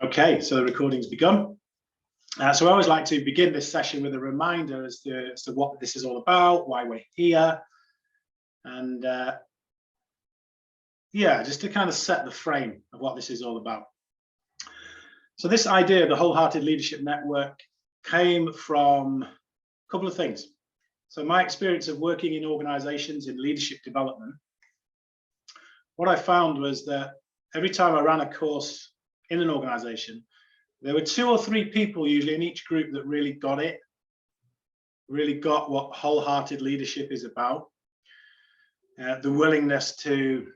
Okay, so the recording's begun. So I always like to begin this session with a reminder as to what this is all about, why we're here, and yeah, just to kind of set the frame of what this is all about. So this idea of the Wholehearted Leadership Network came from a couple of things. So my experience of working in organizations in leadership development, what I found was that every time I ran a course in an organization, there were 2 or 3 people usually in each group that really got it, really got what wholehearted leadership is about. The willingness to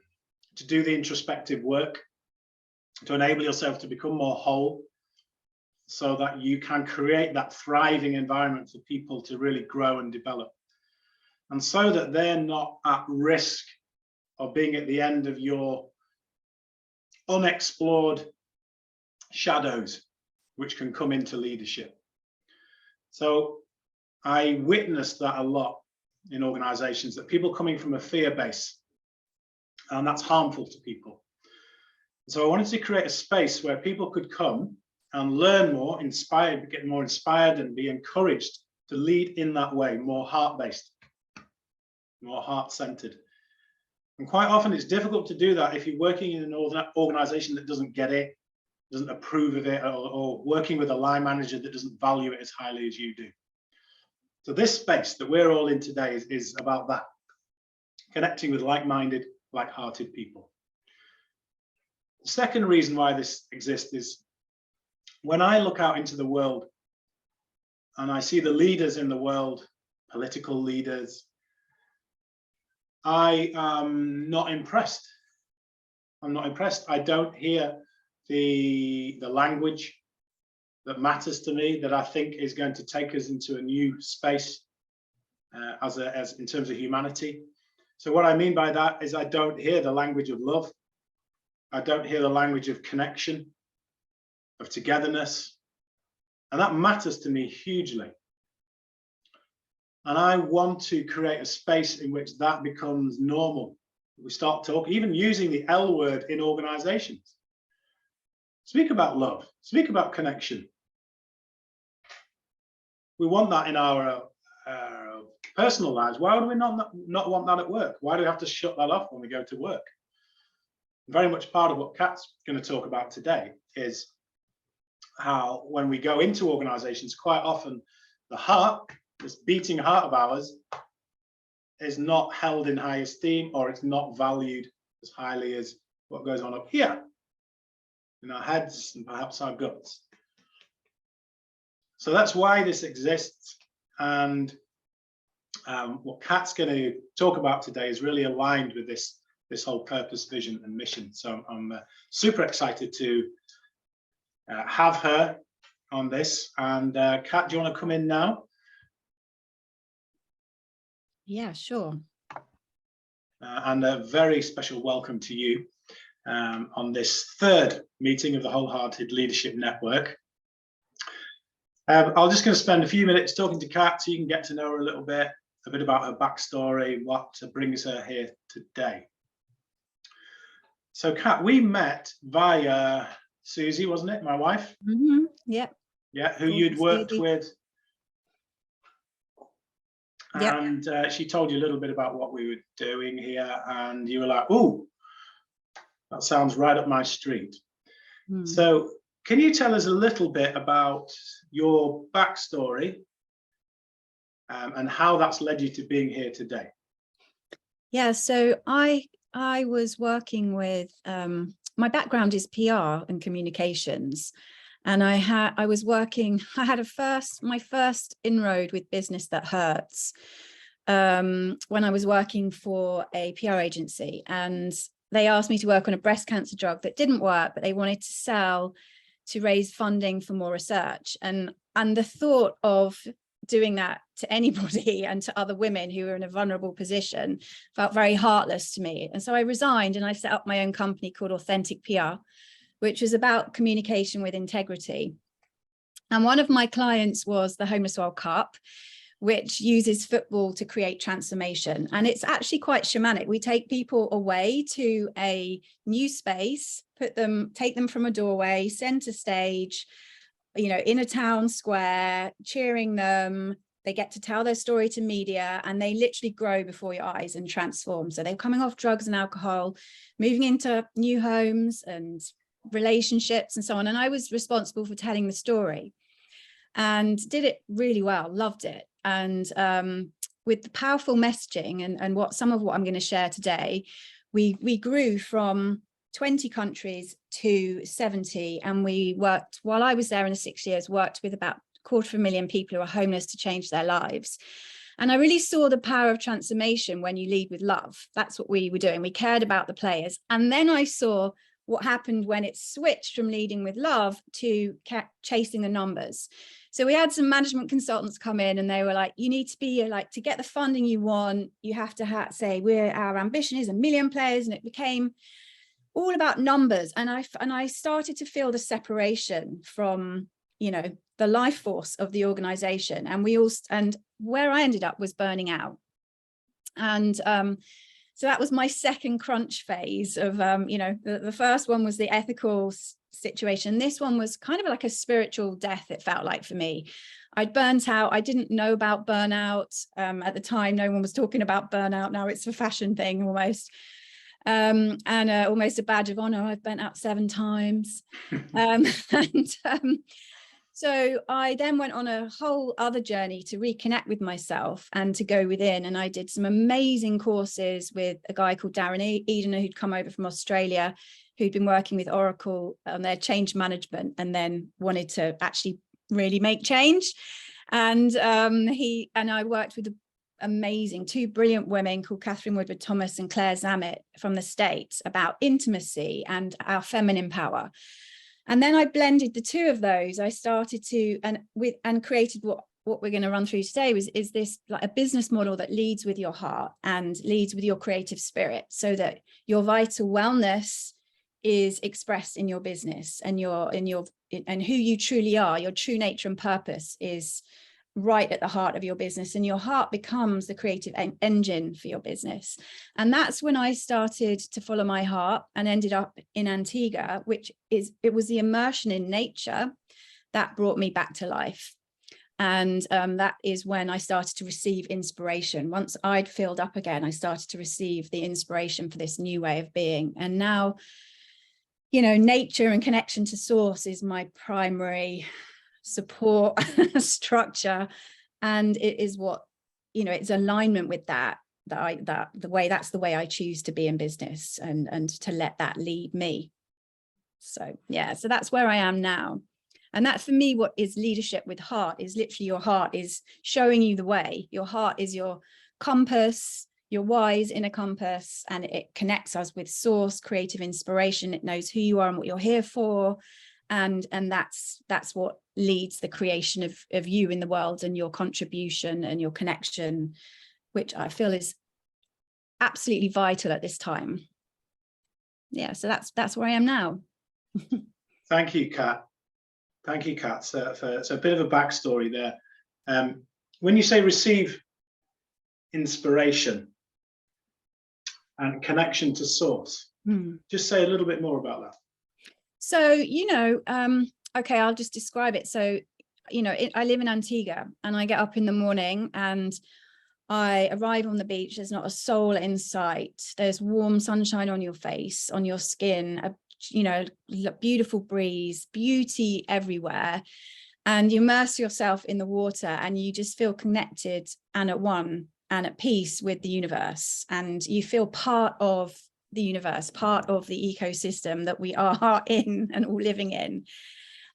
do the introspective work, to enable yourself to become more whole, so that you can create that thriving environment for people to really grow and develop. And so that they're not at risk of being at the end of your unexplored shadows, which can come into leadership. So I witnessed that a lot in organizations, that people coming from a fear base, and that's harmful to people. So I wanted to create a space where people could come and learn more, inspired, get more inspired, and be encouraged to lead in that way, more heart-based, more heart-centered. And quite often it's difficult to do that if you're working in an organization that doesn't get it, doesn't approve of it, or working with a line manager that doesn't value it as highly as you do. So this space that we're all in today is about that, connecting with like-minded, like-hearted people. The second reason why this exists is when I look out into the world and I see the leaders in the world, political leaders, I am not impressed. I'm not impressed. I don't hear the language that matters to me, that I think is going to take us into a new space as in terms of humanity. So what I mean by that is I don't hear the language of love. I don't hear the language of connection, of togetherness, and that matters to me hugely. And I want to create a space in which that becomes normal. We start talking, even using the L word in organizations. Speak about love, speak about connection. We want that in our personal lives. Why would we not want that at work? Why do we have to shut that off when we go to work? Very much part of what Kat's going to talk about today is how when we go into organizations, quite often the heart, this beating heart of ours, is not held in high esteem, or it's not valued as highly as what goes on up here in our heads and perhaps our guts. So that's why this exists. And what Kat's going to talk about today is really aligned with this whole purpose, vision, and mission. So I'm super excited to have her on this. And Kat, do you want to come in now? Yeah, sure. And a very special welcome to you on this 3rd meeting of the Wholehearted Leadership Network. I'm just going to spend a few minutes talking to Kat so you can get to know her a bit about her backstory, what brings her here today. So Kat, we met via Susie, wasn't it? My wife? Mm-hmm. Yep. Yeah, who you'd worked with. Yep. And she told you a little bit about what we were doing here, and you were like, "Oh, that sounds right up my street." Mm. So can you tell us a little bit about your backstory and how that's led you to being here today? Yeah, so I was working with, my background is PR and communications. And I had my first inroad with business that hurts when I was working for a PR agency, and they asked me to work on a breast cancer drug that didn't work, but they wanted to sell to raise funding for more research. And the thought of doing that to anybody and to other women who were in a vulnerable position felt very heartless to me. And so I resigned and I set up my own company called Authentic PR, which was about communication with integrity. And one of my clients was the Homeless World Cup, which uses football to create transformation. And it's actually quite shamanic. We take people away to a new space, take them from a doorway, center stage, you know, in a town square, cheering them. They get to tell their story to media, and they literally grow before your eyes and transform. So they're coming off drugs and alcohol, moving into new homes and relationships and so on. And I was responsible for telling the story and did it really well, loved it. And with the powerful messaging and some of what I'm going to share today, we grew from 20 countries to 70. And we worked, while I was there in the 6 years, worked with about 250,000 people who are homeless to change their lives. And I really saw the power of transformation when you lead with love. That's what we were doing. We cared about the players. And then I saw what happened when it switched from leading with love to chasing the numbers. So we had some management consultants come in, and they were like, you need to be like, to get the funding you want, you have to say our ambition is 1 million players. And it became all about numbers. And I started to feel the separation from, you know, the life force of the organization. And where I ended up was burning out. And so that was my second crunch phase of, you know, the first one was the ethical situation. This one was kind of like a spiritual death, it felt like for me. I'd burnt out. I didn't know about burnout. At the time, no one was talking about burnout. Now it's a fashion thing almost. And almost a badge of honor. I've burnt out 7 times. So I then went on a whole other journey to reconnect with myself and to go within. And I did some amazing courses with a guy called Darren Edener, who'd come over from Australia, who'd been working with Oracle on their change management and then wanted to actually really make change. And I worked with amazing 2 brilliant women called Catherine Woodward Thomas and Claire Zammit from the States about intimacy and our feminine power. And then I blended the 2 of those. I started to and created what we're going to run through today is this like a business model that leads with your heart and leads with your creative spirit, so that your vital wellness is expressed in your business and and who you truly are, your true nature and purpose is right at the heart of your business, and your heart becomes the creative engine for your business. And that's when I started to follow my heart and ended up in Antigua, it was the immersion in nature that brought me back to life. And that is when I started to receive inspiration. Once I'd filled up again, I started to receive the inspiration for this new way of being. And now, you know, nature and connection to source is my primary support structure, and it is what, you know, it's alignment with that's the way I choose to be in business and to let that lead me. So yeah, so that's where I am now. And that for me, what is leadership with heart is literally your heart is showing you the way. Your heart is your compass, your wise inner compass, and it connects us with source, creative inspiration. It knows who you are and what you're here for. And that's what leads the creation of you in the world and your contribution and your connection, which I feel is absolutely vital at this time. Yeah, so that's where I am now. Thank you, Kat. Thank you, Kat. So a bit of a backstory there. When you say receive inspiration and connection to source, just say a little bit more about that. So, you know, okay, I'll just describe it. So, you know, I live in Antigua, and I get up in the morning and I arrive on the beach. There's not a soul in sight. There's warm sunshine on your face, on your skin, you know, beautiful breeze, beauty everywhere. And you immerse yourself in the water and you just feel connected and at one and at peace with the universe. And you feel part of the universe, part of the ecosystem that we are in and all living in.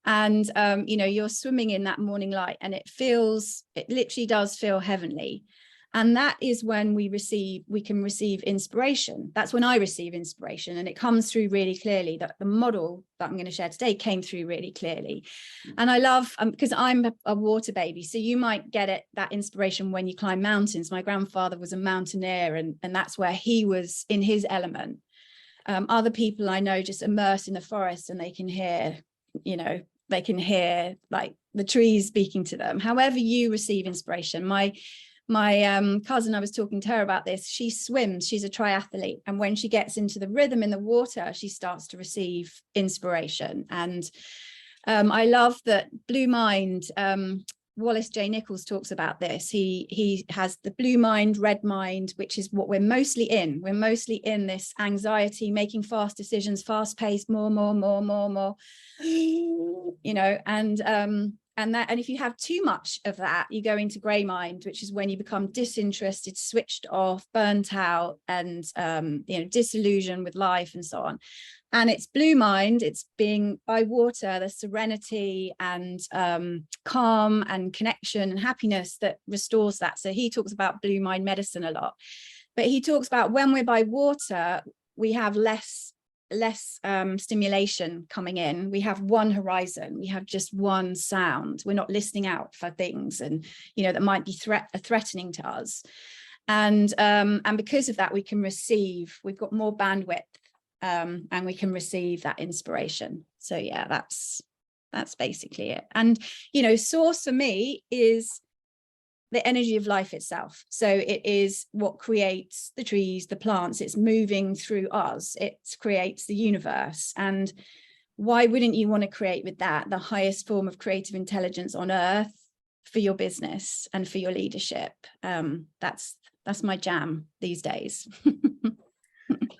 And you know, you're swimming in that morning light, and it literally does feel heavenly. And that is when we can receive inspiration. That's when I receive inspiration, and it comes through really clearly. That the model that I'm going to share today came through really clearly. And I love, because I'm a water baby, so you might get that inspiration when you climb mountains. My grandfather was a mountaineer, and that's where he was in his element. Other people I know just immerse in the forest, and they can hear, you know, they can hear like the trees speaking to them. However you receive inspiration. My cousin, I was talking to her about this. She swims, she's a triathlete, and when she gets into the rhythm in the water, she starts to receive inspiration. And I love that Blue Mind, Wallace J. Nichols talks about this. He has the blue mind, red mind, which is what we're mostly in. We're mostly in this anxiety, making fast decisions, fast paced, more, you know, and if you have too much of that, you go into grey mind, which is when you become disinterested, switched off, burnt out, and you know, disillusioned with life and so on. And it's blue mind, it's being by water, the serenity and calm and connection and happiness that restores that. So he talks about blue mind medicine a lot, but he talks about when we're by water, we have less stimulation coming in. We have one horizon, we have just one sound. We're not listening out for things, and you know, that might be threatening to us. And because of that, we can receive, we've got more bandwidth, and we can receive that inspiration. So yeah, that's basically it. And you know, source for me is the energy of life itself. So it is what creates the trees, the plants. It's moving through us. It creates the universe. And why wouldn't you want to create with that the highest form of creative intelligence on earth for your business and for your leadership? That's my jam these days.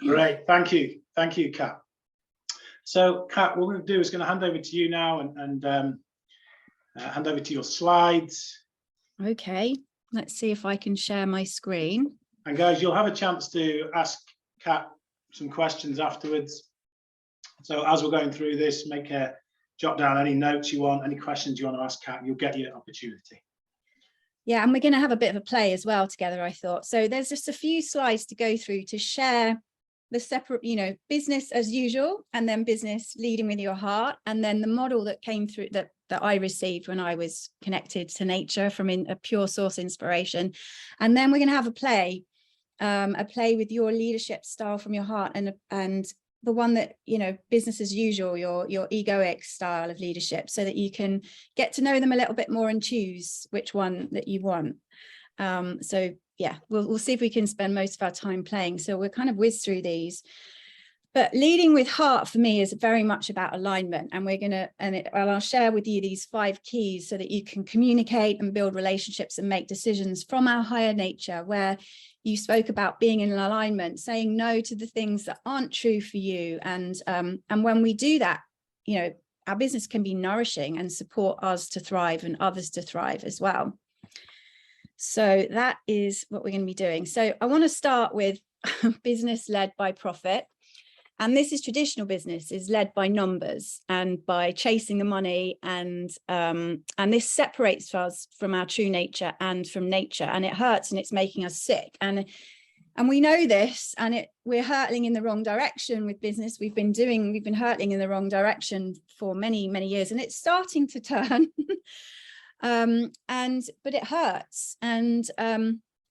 Great, thank you, Kat. So Kat, what we're going to do is going to hand over to you now and hand over to your slides. Okay, let's see if I can share my screen. And guys, you'll have a chance to ask Kat some questions afterwards. So as we're going through this, jot down any notes you want, any questions you want to ask Kat, you'll get your opportunity. Yeah, and we're going to have a bit of a play as well together, I thought. So there's just a few slides to go through to share the separate, you know, business as usual, and then business leading with your heart, and then the model that came through that I received when I was connected to nature from a pure source inspiration. And then we're going to have a play with your leadership style from your heart, and the one that, you know, business as usual, your egoic style of leadership, so that you can get to know them a little bit more and choose which one that you want. So yeah, we'll see if we can spend most of our time playing. So we'll kind of whiz through these. But leading with heart for me is very much about alignment. And I'll share with you these 5 keys so that you can communicate and build relationships and make decisions from our higher nature, where you spoke about being in alignment, saying no to the things that aren't true for you. And when we do that, you know, our business can be nourishing and support us to thrive and others to thrive as well. So that is what we're going to be doing. So I want to start with business led by profit. And this is traditional business, is led by numbers and by chasing the money. And this separates us from our true nature and from nature. And it hurts and it's making us sick. And we know this, and we're hurtling in the wrong direction with business. We've been hurtling in the wrong direction for many, many years. And it's starting to turn. But it hurts. And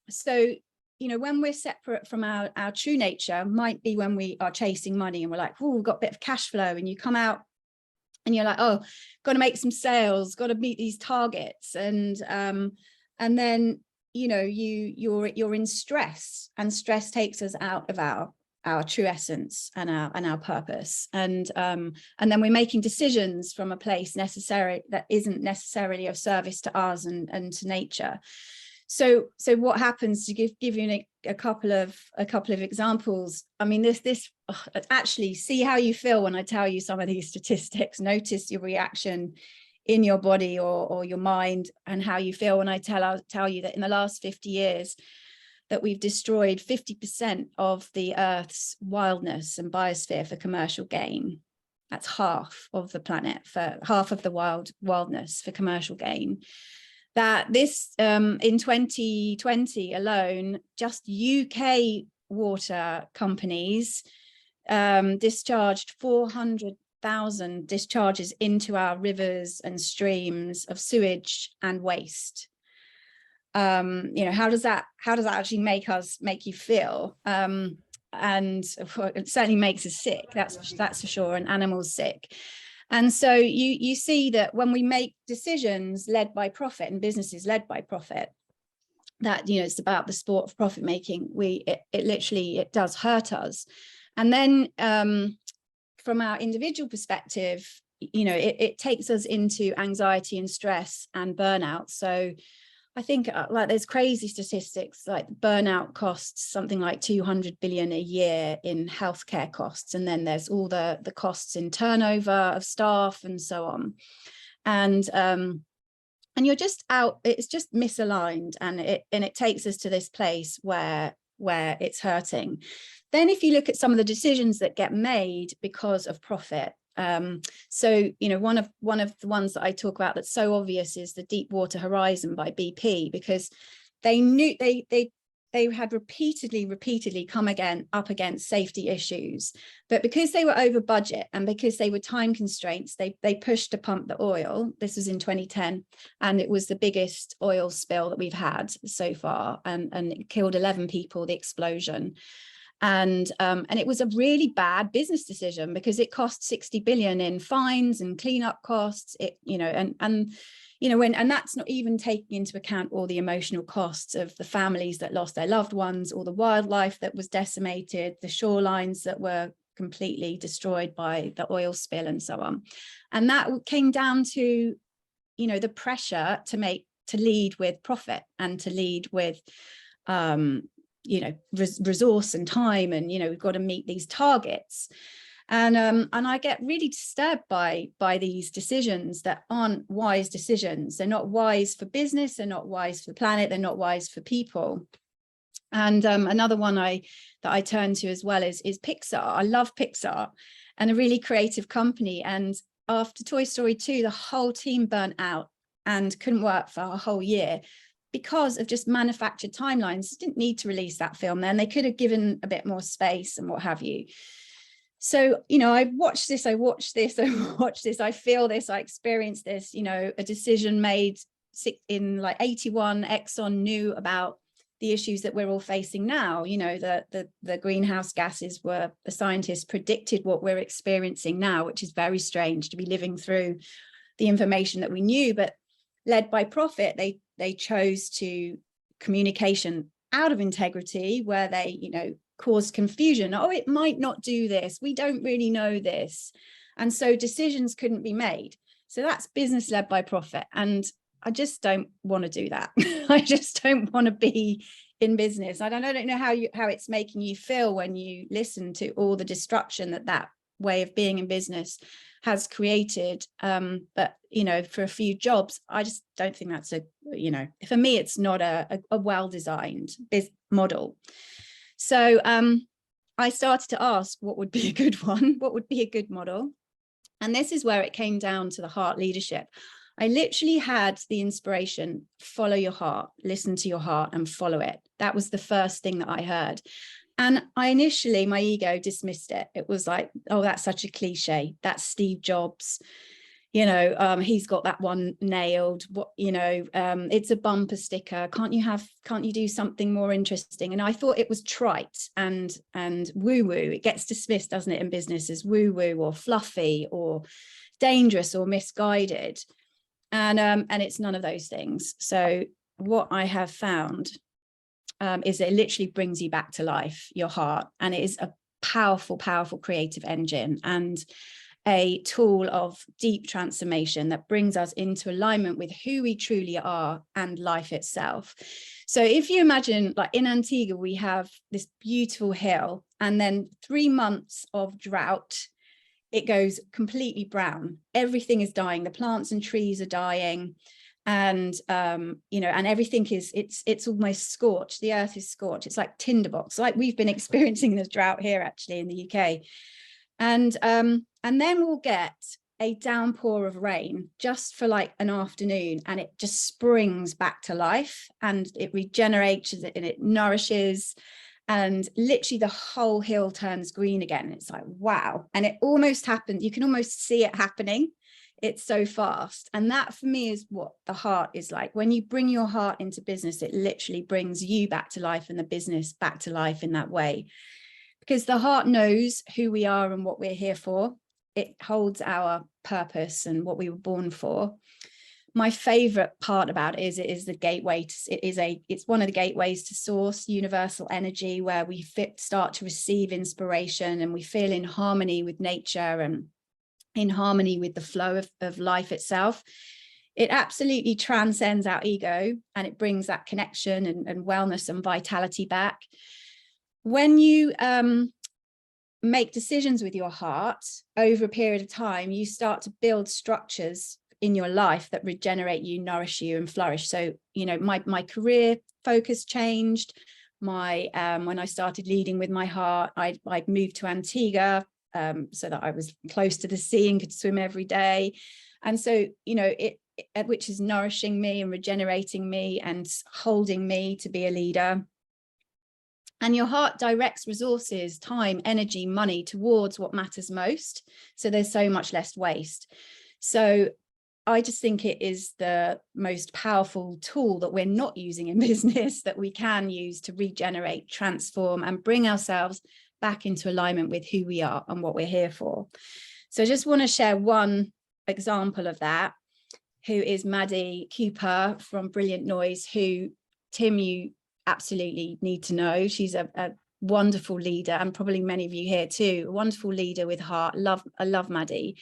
so, you know, when we're separate from our true nature, might be when we are chasing money and we're like, oh, we've got a bit of cash flow, and you come out and you're like, oh, got to make some sales, got to meet these targets. And then, you know, you're in stress, and stress takes us out of our true essence and our purpose. And then we're making decisions from a place that isn't necessarily of service to us and to nature. So what happens, to give you a couple of examples? I mean, actually, see how you feel when I tell you some of these statistics. Notice your reaction in your body or your mind, and how you feel when I tell you that in the last 50 years that we've destroyed 50% of the Earth's wildness and biosphere for commercial gain. That's half of the planet, for half of the wildness for commercial gain. That this in 2020 alone, just UK water companies discharged 400,000 discharges into our rivers and streams of sewage and waste. You know, how does that actually make you feel? And it certainly makes us sick, that's for sure, and animals sick. And so you see that when we make decisions led by profit and businesses led by profit, that, you know, it's about the sport of profit making, it literally does hurt us. And then from our individual perspective, you know, it takes us into anxiety and stress and burnout. So I think like there's crazy statistics, like burnout costs something like 200 billion a year in healthcare costs. And then there's all the costs in turnover of staff and so on. And you're just out, it's just misaligned, and it takes us to this place where it's hurting. Then if you look at some of the decisions that get made because of profit, so, you know, one of the ones that I talk about that's so obvious is the Deepwater Horizon by BP, because they knew they had repeatedly come up against safety issues, but because they were over budget and because they were time constraints, they pushed to pump the oil. This was in 2010, and it was the biggest oil spill that we've had so far, and it killed 11 people, the explosion. And it was a really bad business decision because it cost 60 billion in fines and cleanup costs. It, you know, and you know, and that's not even taking into account all the emotional costs of the families that lost their loved ones, or the wildlife that was decimated, the shorelines that were completely destroyed by the oil spill and so on. And that came down to, you know, the pressure to lead with profit and to lead with you know, resource and time, and, you know, we've got to meet these targets. And I get really disturbed by these decisions that aren't wise decisions. They're not wise for business, they're not wise for the planet, they're not wise for people. And another one that I turn to as well is Pixar. I love Pixar, and a really creative company. And after Toy Story 2, the whole team burnt out and couldn't work for a whole year, because of just manufactured timelines. Didn't need to release that film then. They could have given a bit more space and what have you. So, you know, I watch this, I feel this, I experience this, you know, a decision made in like 81, Exxon knew about the issues that we're all facing now. You know, the greenhouse gases were, the scientists predicted what we're experiencing now, which is very strange to be living through the information that we knew, but led by profit, they chose to communication out of integrity, where they, you know, caused confusion. Oh, it might not do this. We don't really know this. And so decisions couldn't be made. So that's business led by profit. And I just don't want to do that. I just don't want to be in business. I don't know how it's making you feel when you listen to all the destruction that way of being in business has created. But, you know, for a few jobs, I just don't think that's you know, for me, it's not a well-designed model. So I started to ask what would be a good one, what would be a good model? And this is where it came down to the heart leadership. I literally had the inspiration, follow your heart, listen to your heart and follow it. That was the first thing that I heard. And I initially, my ego dismissed it. It was like, oh, that's such a cliche. That's Steve Jobs. You know, he's got that one nailed. What, you know, it's a bumper sticker. Can't you do something more interesting? And I thought it was trite and woo-woo. It gets dismissed, doesn't it, in business as woo-woo or fluffy or dangerous or misguided. And it's none of those things. So what I have found is it literally brings you back to life, your heart, and it is a powerful, powerful creative engine and a tool of deep transformation that brings us into alignment with who we truly are and life itself. So if you imagine, like in Antigua, we have this beautiful hill, and then 3 months of drought, it goes completely brown. Everything is dying. The plants and trees are dying. And, you know, and everything it's almost scorched. The earth is scorched. It's like tinderbox, like we've been experiencing this drought here actually in the UK. And then we'll get a downpour of rain just for like an afternoon, and it just springs back to life, and it regenerates and it nourishes, and literally the whole hill turns green again. It's like, wow. And it almost happened. You can almost see it happening. It's so fast. And that for me is what the heart is like. When you bring your heart into business, it literally brings you back to life and the business back to life in that way. Because the heart knows who we are and what we're here for. it holds our purpose and what we were born for. My favorite part about it is the gateway it's one of the gateways to source universal energy, where we start to receive inspiration and we feel in harmony with nature and in harmony with the flow of life itself. It absolutely transcends our ego, and it brings that connection and wellness and vitality back. When you make decisions with your heart over a period of time, you start to build structures in your life that regenerate you, nourish you, and flourish. So, you know, my career focus changed. When I started leading with my heart, I'd moved to Antigua so that I was close to the sea and could swim every day. And so, you know, which is nourishing me and regenerating me and holding me to be a leader. And your heart directs resources, time, energy, money towards what matters most. So there's so much less waste. So I just think it is the most powerful tool that we're not using in business that we can use to regenerate, transform, and bring ourselves back into alignment with who we are and what we're here for. So I just want to share one example of that, who is Maddie Cooper from Brilliant Noise, who, Tim, you absolutely need to know. She's a wonderful leader, and probably many of you here too, a wonderful leader with heart. I love Maddie.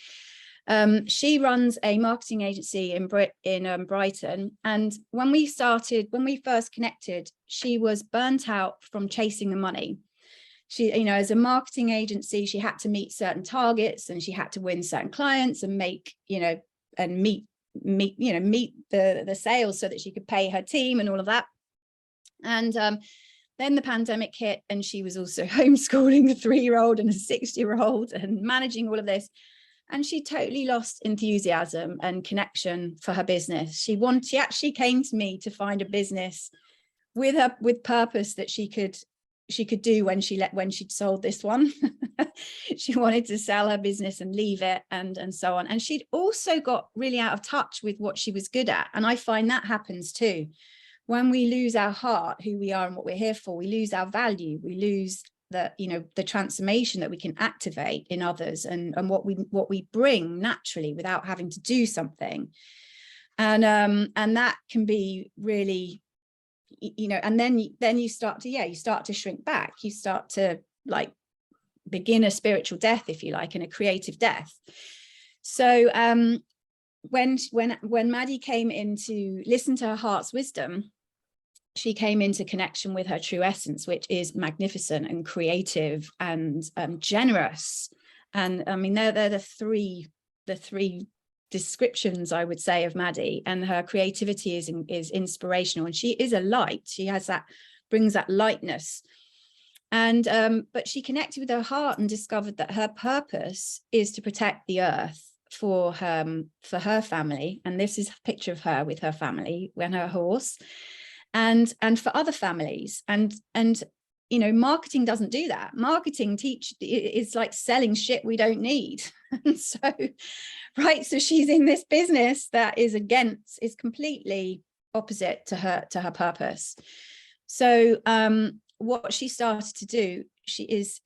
She runs a marketing agency in Brighton. And when we first connected, she was burnt out from chasing the money. She, you know, as a marketing agency, she had to meet certain targets, and she had to win certain clients and make, you know, and meet the sales so that she could pay her team and all of that. And then the pandemic hit, and she was also homeschooling a 3-year-old and a 6-year-old and managing all of this. And she totally lost enthusiasm and connection for her business. She actually came to me to find a business with purpose that she could do when she'd sold this one. She wanted to sell her business and leave it and so on. And she'd also got really out of touch with what she was good at. And I find that happens too. When we lose our heart, who we are and what we're here for, we lose our value, we lose the transformation that we can activate in others and what we bring naturally without having to do something. And that can be really, you know, and then you start to shrink back. You start to like begin a spiritual death, if you like, and a creative death. So when Maddie came in to listen to her heart's wisdom, she came into connection with her true essence, which is magnificent and creative and generous. And I mean, they're the three descriptions, I would say, of Maddie. And her creativity is inspirational, and she is a light. She has brings that lightness. And but she connected with her heart and discovered that her purpose is to protect the earth for her family. And this is a picture of her with her family and her horse. And for other families, and you know, marketing doesn't do that. Marketing is like selling shit we don't need. And so, right, so she's in this business that is completely opposite to her purpose. So what she started to do, is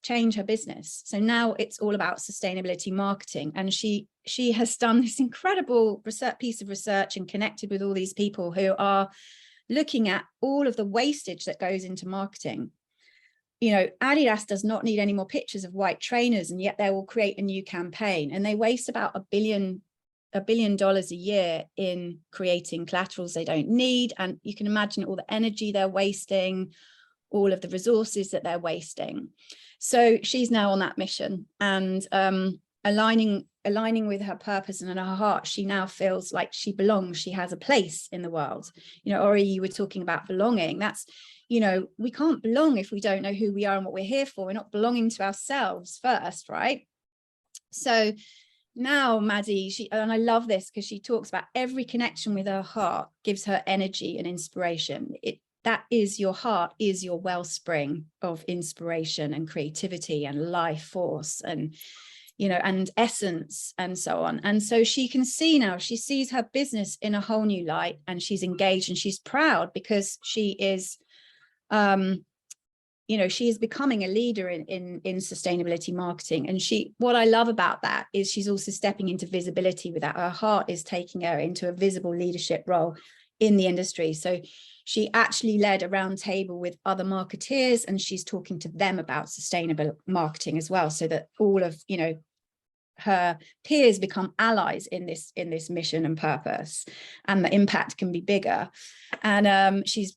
change her business. So now it's all about sustainability marketing, and she has done this incredible piece of research and connected with all these people who are looking at all of the wastage that goes into marketing. You know, Adidas does not need any more pictures of white trainers, and yet they will create a new campaign, and they waste about $1 billion a year in creating collaterals they don't need. And you can imagine all the energy they're wasting, all of the resources that they're wasting. So she's now on that mission, and aligning with her purpose and in her heart, she now feels like she belongs. She has a place in the world. You know, Ori, you were talking about belonging. That's, you know, we can't belong if we don't know who we are and what we're here for. We're not belonging to ourselves first, right? So now Maddie, and I love this because she talks about every connection with her heart gives her energy and inspiration. That is, your heart is your wellspring of inspiration and creativity and life force and, you know, and essence and so on. And so she can see now, she sees her business in a whole new light, and she's engaged and she's proud because she is she is becoming a leader in sustainability marketing. And what I love about that is she's also stepping into visibility with that. Her heart is taking her into a visible leadership role in the industry. So she actually led a round table with other marketeers, and she's talking to them about sustainable marketing as well, so that all of, her peers become allies in this mission and purpose, and the impact can be bigger. And she's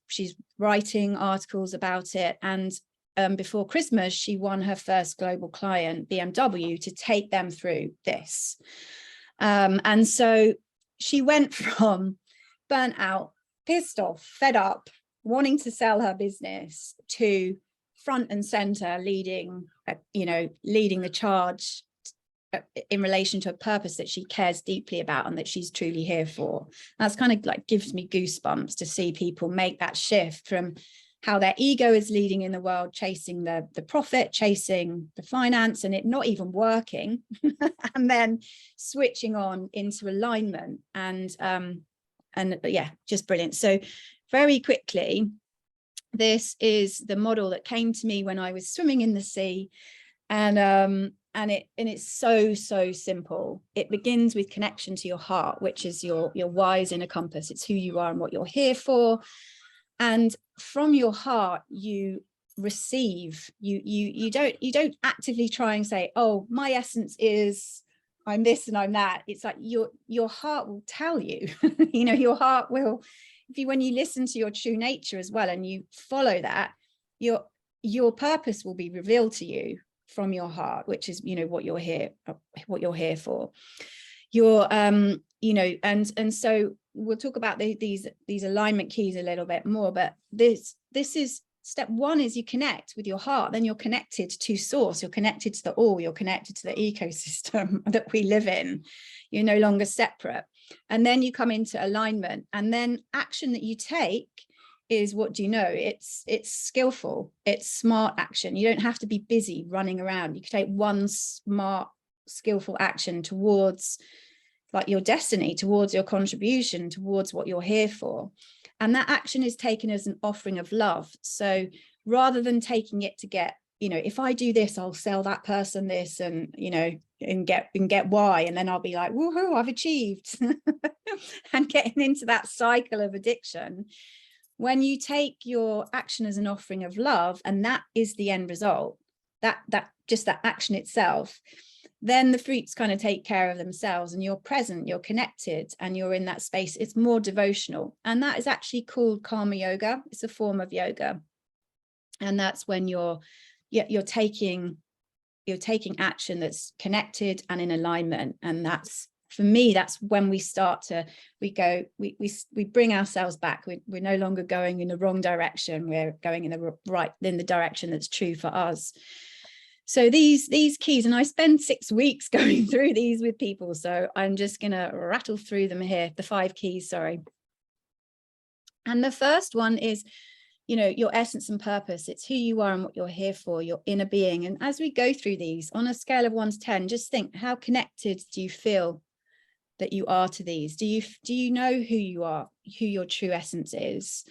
writing articles about it. And before Christmas, she won her first global client, BMW, to take them through this. And so she went from burnt out, pissed off, fed up, wanting to sell her business, to front and center leading the charge in relation to a purpose that she cares deeply about and that she's truly here for. That's kind of like gives me goosebumps to see people make that shift from how their ego is leading in the world, chasing the profit, chasing the finance, and it not even working, and then switching on into alignment. And yeah, just brilliant. So very quickly, this is the model that came to me when I was swimming in the sea. And it's so simple. It begins with connection to your heart, which is your whys in a compass. It's who you are and what you're here for. And from your heart, you receive. You don't actively try and say, oh, my essence is I'm this and I'm that. It's like your heart will tell you. Your heart will, when you listen to your true nature as well, and you follow that, your purpose will be revealed to you from your heart, which is what you're here for. And so we'll talk about these alignment keys a little bit more, but this is step one. Is you connect with your heart, then you're connected to source, you're connected to the all, you're connected to the ecosystem that we live in. You're no longer separate. And then you come into alignment, and then action that you take is, what do you know? It's skillful, it's smart action. You don't have to be busy running around. You can take one smart, skillful action towards like your destiny, towards your contribution, towards what you're here for. And that action is taken as an offering of love. So rather than taking it to get, if I do this, I'll sell that person this, and and get Y, and then I'll be like, woohoo, I've achieved. And getting into that cycle of addiction. When you take your action as an offering of love, and that is the end result, that action itself, then the fruits kind of take care of themselves, and you're present, you're connected, and you're in that space. It's more devotional. And that is actually called karma yoga. It's a form of yoga. And that's when you're taking action that's connected and in alignment. And that's, for me, that's when we start to, we bring ourselves back. We're no longer going in the wrong direction. We're going in the direction that's true for us. So these keys, and I spend 6 weeks going through these with people. So I'm just going to rattle through them here. The 5 keys, sorry. And the first one is, your essence and purpose. It's who you are and what you're here for, your inner being. And as we go through these on a scale of 1 to 10, just think, how connected do you feel that you are to these? Do you know who you are, who your true essence is?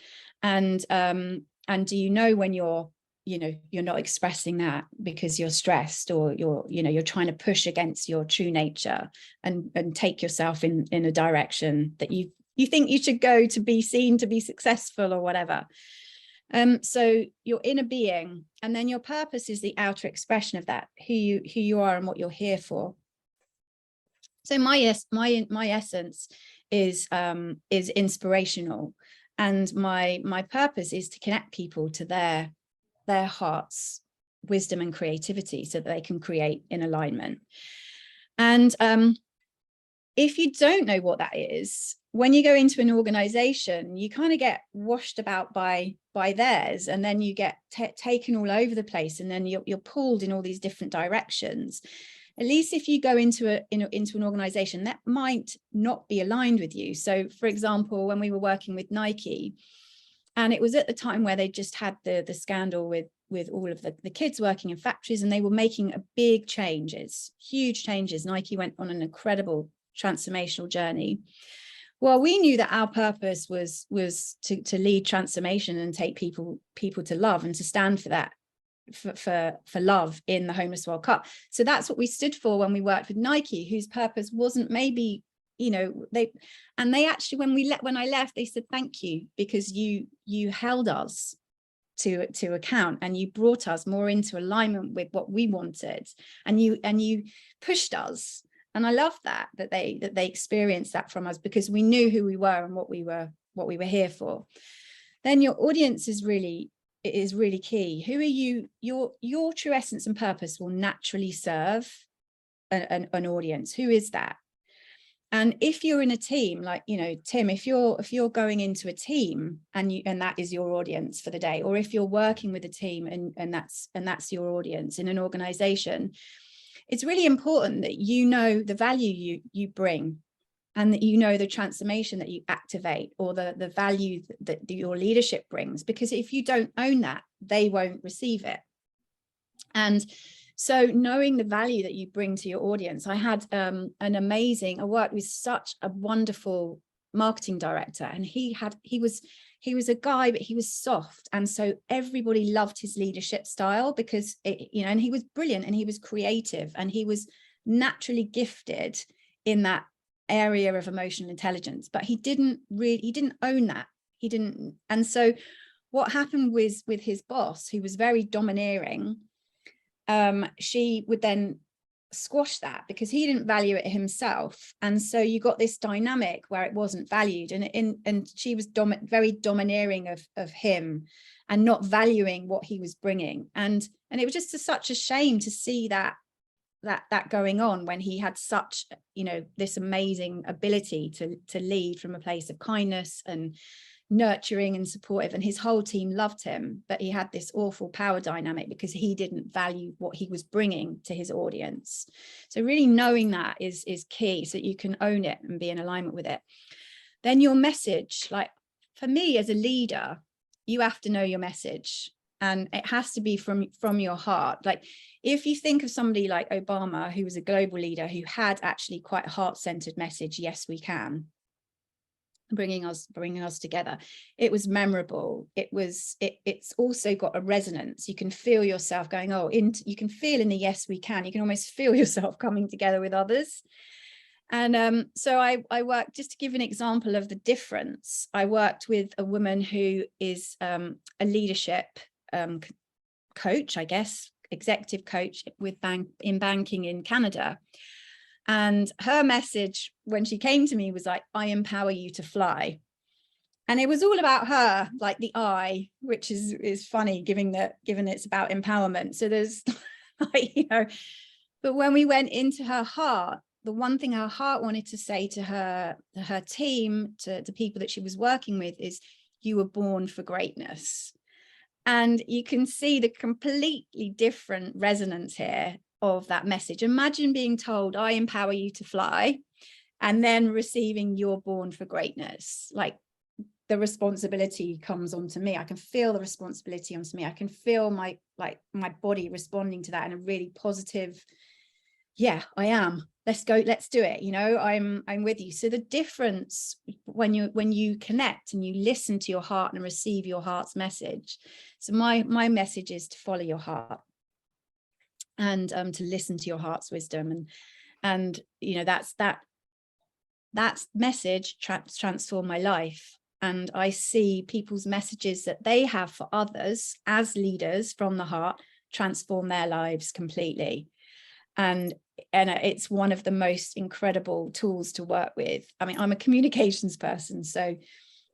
And do you know when you're not expressing that because you're stressed, or you're trying to push against your true nature and take yourself in a direction that you think you should go to be seen, to be successful, or whatever. So your inner being, and then your purpose is the outer expression of that, who you are and what you're here for. So my essence is inspirational, and my purpose is to connect people to their hearts, wisdom and creativity, so that they can create in alignment. And if you don't know what that is, when you go into an organization, you kind of get washed about by theirs, and then you get taken all over the place, and then you're pulled in all these different directions. At least if you go into an organization that might not be aligned with you. So for example, when we were working with Nike, and it was at the time where they just had the scandal with all of the kids working in factories, and they were making a big changes, huge changes. Nike went on an incredible transformational journey. Well, we knew that our purpose was to lead transformation and take people to love and to stand for that for love in the Homeless World Cup. So that's what we stood for when we worked with Nike, whose purpose wasn't maybe, you know, they actually, when I left, they said, thank you, because you held us to account, and you brought us more into alignment with what we wanted, and you pushed us. And I love that they experienced that from us, because we knew who we were and what we were here for. Then your audience is really key. Who are you? Your true essence and purpose will naturally serve an audience. Who is that? And if you're in a team, like, you know, Tim, if you're going into a team and that is your audience for the day, or if you're working with a team and that's your audience in an organization, it's really important that you know the value you bring, and that you know the transformation that you activate, or the value that your leadership brings, because if you don't own that, they won't receive it. And so knowing the value that you bring to your audience, I had I worked with such a wonderful marketing director, and he was a guy, but he was soft. And so everybody loved his leadership style, because and he was brilliant, and he was creative, and he was naturally gifted in that area of emotional intelligence, but he didn't own that. He didn't. And so what happened with his boss, who was very domineering, she would then squash that because he didn't value it himself. And so you got this dynamic where it wasn't valued, and she was very domineering of him and not valuing what he was bringing. And it was just such a shame to see that going on when he had such, this amazing ability to lead from a place of kindness and nurturing and supportive, and his whole team loved him, but he had this awful power dynamic because he didn't value what he was bringing to his audience. So really knowing that is key, so that you can own it and be in alignment with it. Then your message, like for me as a leader, you have to know your message, and it has to be from your heart. Like if you think of somebody like Obama, who was a global leader who had actually quite a heart-centered message, yes, we can, bringing us together. It was memorable. It's also got a resonance. You can feel yourself going, you can feel in the yes, we can. You can almost feel yourself coming together with others. And so I worked, just to give an example of the difference, I worked with a woman who is a leadership coach, I guess, executive coach in banking in Canada. And her message when she came to me was like, I empower you to fly. And it was all about her, like the I, which is funny given it's about empowerment. So there's but when we went into her heart, the one thing her heart wanted to say to her team, to people that she was working with, is you were born for greatness. And you can see the completely different resonance here of that message. Imagine being told, I empower you to fly, and then receiving you're born for greatness. Like the responsibility comes onto me. I can feel the responsibility onto me. I can feel my body responding to that in a really positive, yeah, I am. Let's go, let's do it. I'm with you. So the difference when you connect and you listen to your heart and receive your heart's message. So my message is to follow your heart, and to listen to your heart's wisdom, and that message transformed my life. And I see people's messages that they have for others as leaders from the heart transform their lives completely. And it's one of the most incredible tools to work with. I mean, I'm a communications person, so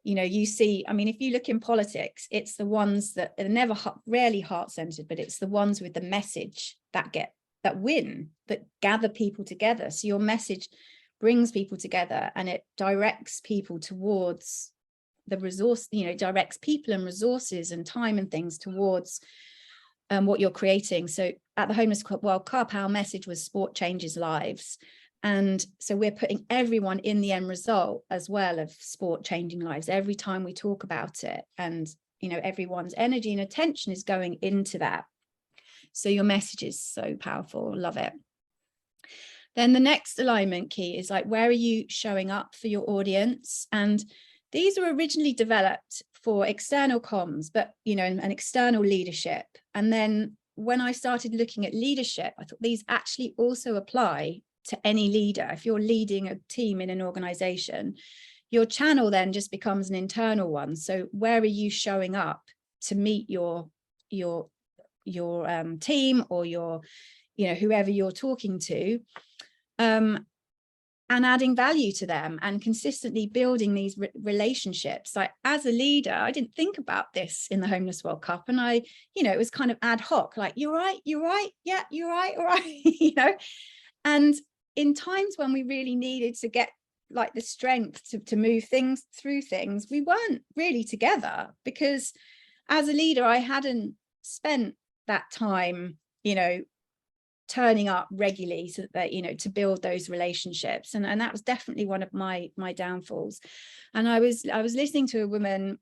you see, I mean, if you look in politics, it's the ones that are rarely heart-centered, but it's the ones with the message that win, that gather people together. So your message brings people together, and it directs people towards the resource, directs people and resources and time and things towards what you're creating. So at the Homeless World Cup, our message was sport changes lives. And so we're putting everyone in the end result as well of sport changing lives every time we talk about it. And, everyone's energy and attention is going into that. So your message is so powerful. Love it. Then the next alignment key is like, where are you showing up for your audience? And these were originally developed for external comms, but, an external leadership. And then when I started looking at leadership, I thought these actually also apply to any leader. If you're leading a team in an organization, your channel then just becomes an internal one. So where are you showing up to meet your team, or your, you know, whoever you're talking to, and adding value to them and consistently building these relationships. Like, as a leader, I didn't think about this in the Homeless World Cup, and I, you know, it was kind of ad hoc, like, you're right, yeah, you're right, all right, you know. And in times when we really needed to get like the strength to move things through things, we weren't really together, because as a leader, I hadn't spent that time, you know, turning up regularly, so that, you know, to build those relationships. And that was definitely one of my downfalls. And I was listening to a woman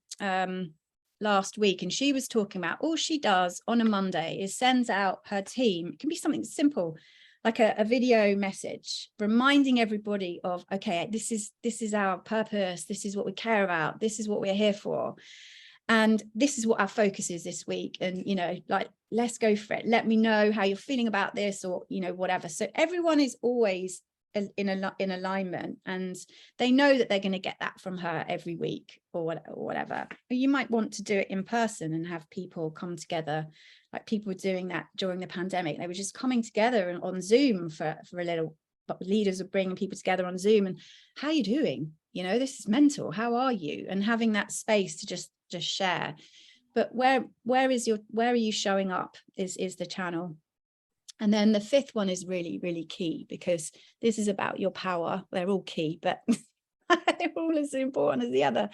last week, and she was talking about all she does on a Monday is sends out her team. It can be something simple, like a video message reminding everybody of, okay, this is our purpose, this is what we care about, this is what we're here for, and this is what our focus is this week. And, you know, like, let's go for it. Let me know how you're feeling about this, or, you know, whatever. So everyone is always in alignment, and they know that they're going to get that from her every week, or whatever. You might want to do it in person and have people come together, like people were doing that during the pandemic. They were just coming together and on Zoom for a little, but leaders are bringing people together on Zoom, and how are you doing? You know, this is mental. How are you? And having that space to just share. But where are you showing up is the channel. And then the fifth one is really, really key, because this is about your power. They're all key, but they're all as important as the other.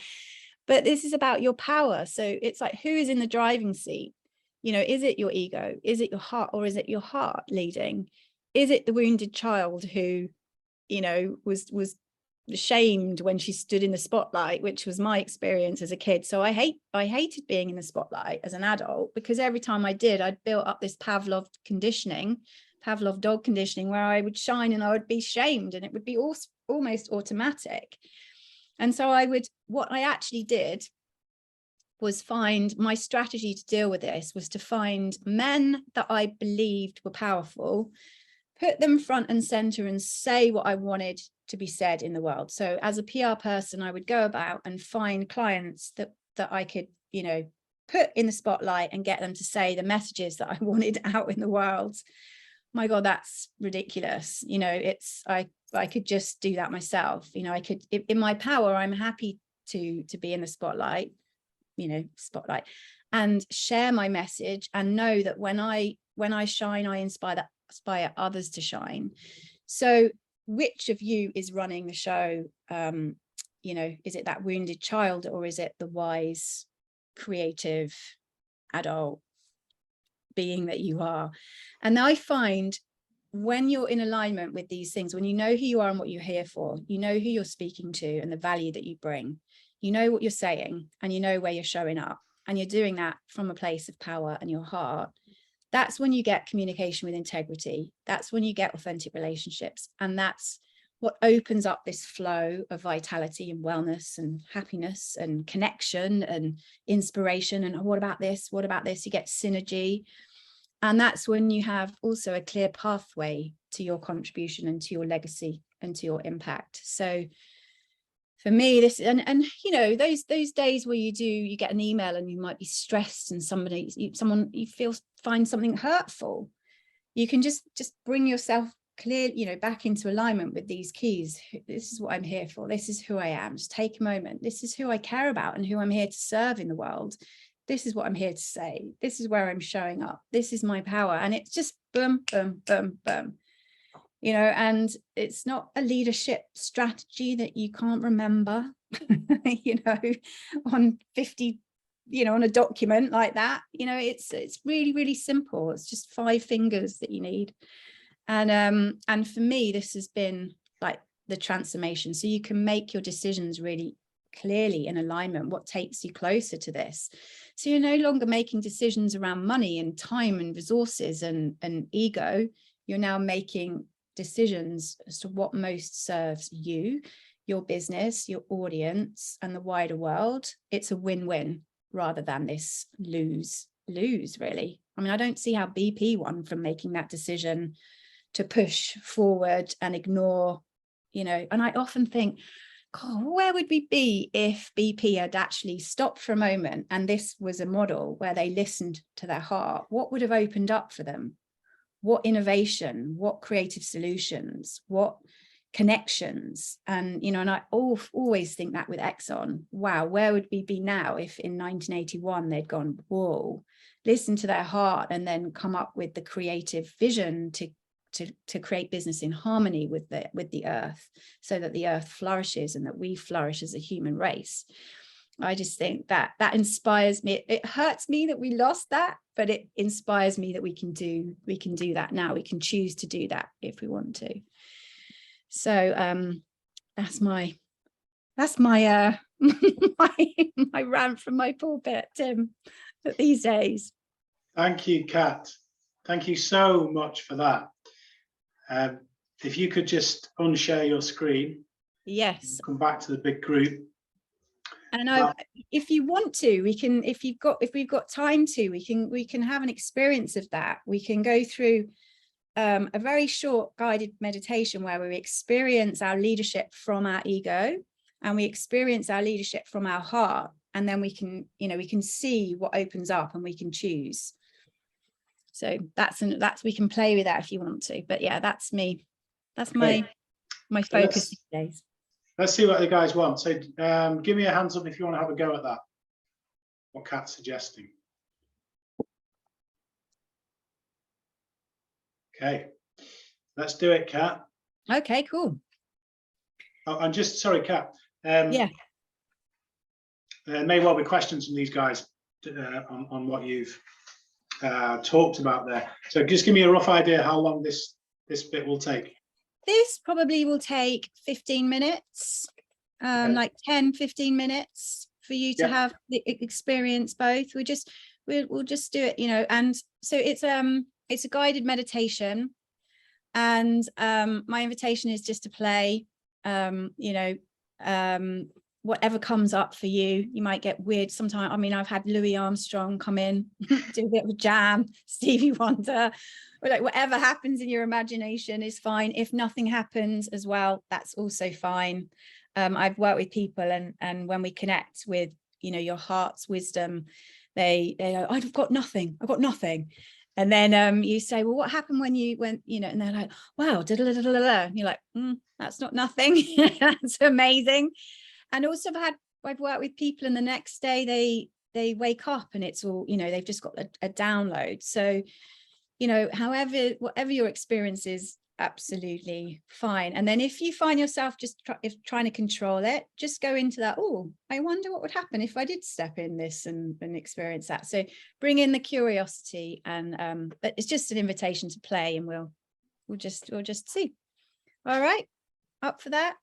But this is about your power. So it's like, who is in the driving seat? You know, is it your ego? Is it your heart? Or is it your heart leading? Is it the wounded child who, you know, was shamed when she stood in the spotlight, which was my experience as a kid? So I hated being in the spotlight as an adult, because every time I did, I'd built up this Pavlov dog conditioning, where I would shine and I would be shamed, and it would be almost automatic. And so what I actually did was find my strategy to deal with this was to find men that I believed were powerful, put them front and center, and say what I wanted to be said in the world. So as a PR person, I would go about and find clients that I could, you know, put in the spotlight and get them to say the messages that I wanted out in the world. My God, that's ridiculous. You know, I could just do that myself. You know, I could, in my power, I'm happy to be in the spotlight, you know, and share my message, and know that when I shine, I inspire others to shine. So which of you is running the show? You know, is it that wounded child, or is it the wise, creative, adult being that you are? And I find when you're in alignment with these things, when you know who you are and what you're here for, you know who you're speaking to and the value that you bring, you know what you're saying, and you know where you're showing up, and you're doing that from a place of power and your heart, that's when you get communication with integrity. That's when you get authentic relationships. And that's what opens up this flow of vitality and wellness and happiness and connection and inspiration. And what about this? What about this? You get synergy. And that's when you have also a clear pathway to your contribution and to your legacy and to your impact. So for me, this, and you know, those days where you get an email and you might be stressed, and find something hurtful, you can just bring yourself clear, you know, back into alignment with these keys. This is what I'm here for. This is who I am. Just take a moment. This is who I care about and who I'm here to serve in the world. This is what I'm here to say. This is where I'm showing up. This is my power. And it's just boom, boom, boom, boom. You know, and it's not a leadership strategy that you can't remember, you know, on 50, you know, on a document like that. You know, it's really, really simple. It's just 5 fingers that you need. And for me, this has been like the transformation. So you can make your decisions really clearly in alignment, what takes you closer to this. So you're no longer making decisions around money and time and resources and ego. You're now making decisions as to what most serves you, your business, your audience, and the wider world. It's a win-win rather than this lose lose, really. I mean, I don't see how BP won from making that decision to push forward and ignore, you know, and I often think, God, where would we be if BP had actually stopped for a moment and this was a model where they listened to their heart? What would have opened up for them? What innovation, what creative solutions, what connections? And, you know, and I always think that with Exxon, wow, where would we be now if in 1981 they'd gone, whoa, listen to their heart and then come up with the creative vision to create business in harmony with the earth, so that the earth flourishes and that we flourish as a human race. I just think that inspires me. It hurts me that we lost that, but it inspires me that we can do that now. We can choose to do that if we want to. So that's my my rant from my pulpit, Tim, these days. Thank you, Kat. Thank you so much for that. If you could just unshare your screen. Yes. Come back to the big group. And if you want to, we can, if we've got time to, we can have an experience of that. We can go through a very short guided meditation where we experience our leadership from our ego and we experience our leadership from our heart. And then we can, you know, we can see what opens up and we can choose. So that's we can play with that if you want to. But yeah, that's me. That's my focus these days. Let's see what the guys want. So give me a hands up if you want to have a go at that. What Kat's suggesting. Okay, let's do it, Kat. Okay, cool. Oh, I'm just sorry, Kat. Yeah. There may well be questions from these guys on what you've talked about there. So just give me a rough idea how long this bit will take. This probably will take 15 minutes, okay. Like 10-15 minutes for you to have the experience both. We'll just do it, you know. And so it's a guided meditation, and my invitation is just to play, you know, whatever comes up for you. You might get weird sometimes. I mean, I've had Louis Armstrong come in, do a bit of a jam, Stevie Wonder, or like whatever happens in your imagination is fine. If nothing happens as well, that's also fine. I've worked with people and when we connect with, you know, your heart's wisdom, they go, I've got nothing. And then you say, well, what happened when you went, you know, and they're like, wow, and you're like, that's not nothing. That's amazing. And also I've worked with people and the next day they wake up and it's all, you know, they've just got a download. So, you know, whatever your experience is, absolutely fine. And then if you find yourself just trying to control it, just go into that, oh, I wonder what would happen if I did step in this and experience that. So bring in the curiosity, and but it's just an invitation to play, and we'll just see. All right, up for that?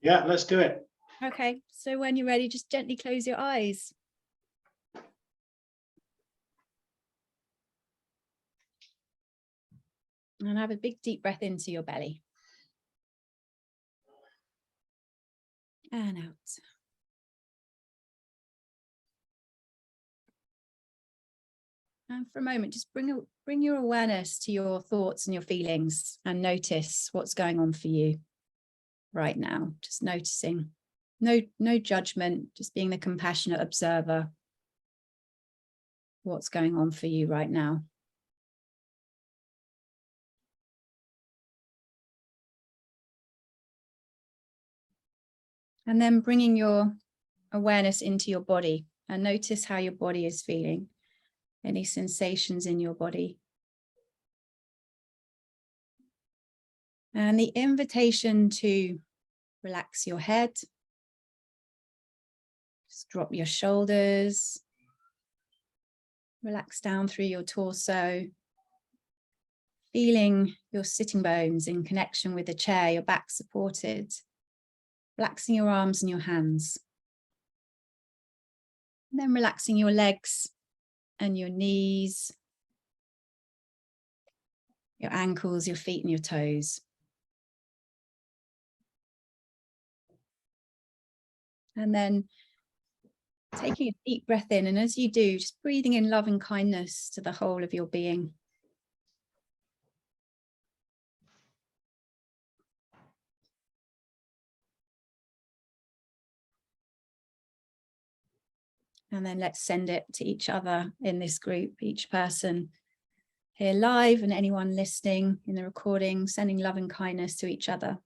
Yeah, let's do it. Okay, so when you're ready, just gently close your eyes. And have a big deep breath into your belly. And out. And for a moment, just bring your awareness to your thoughts and your feelings and notice what's going on for you right now. Just noticing. No judgment, just being the compassionate observer. What's going on for you right now? And then bringing your awareness into your body, and notice how your body is feeling. Any sensations in your body. And the invitation to relax your head. Just drop your shoulders. Relax down through your torso. Feeling your sitting bones in connection with the chair, your back supported. Relaxing your arms and your hands. And then relaxing your legs and your knees, your ankles, your feet and your toes. And then Taking a deep breath in, and as you do, just breathing in love and kindness to the whole of your being. And then let's send it to each other in this group, each person here live and anyone listening in the recording, sending love and kindness to each other.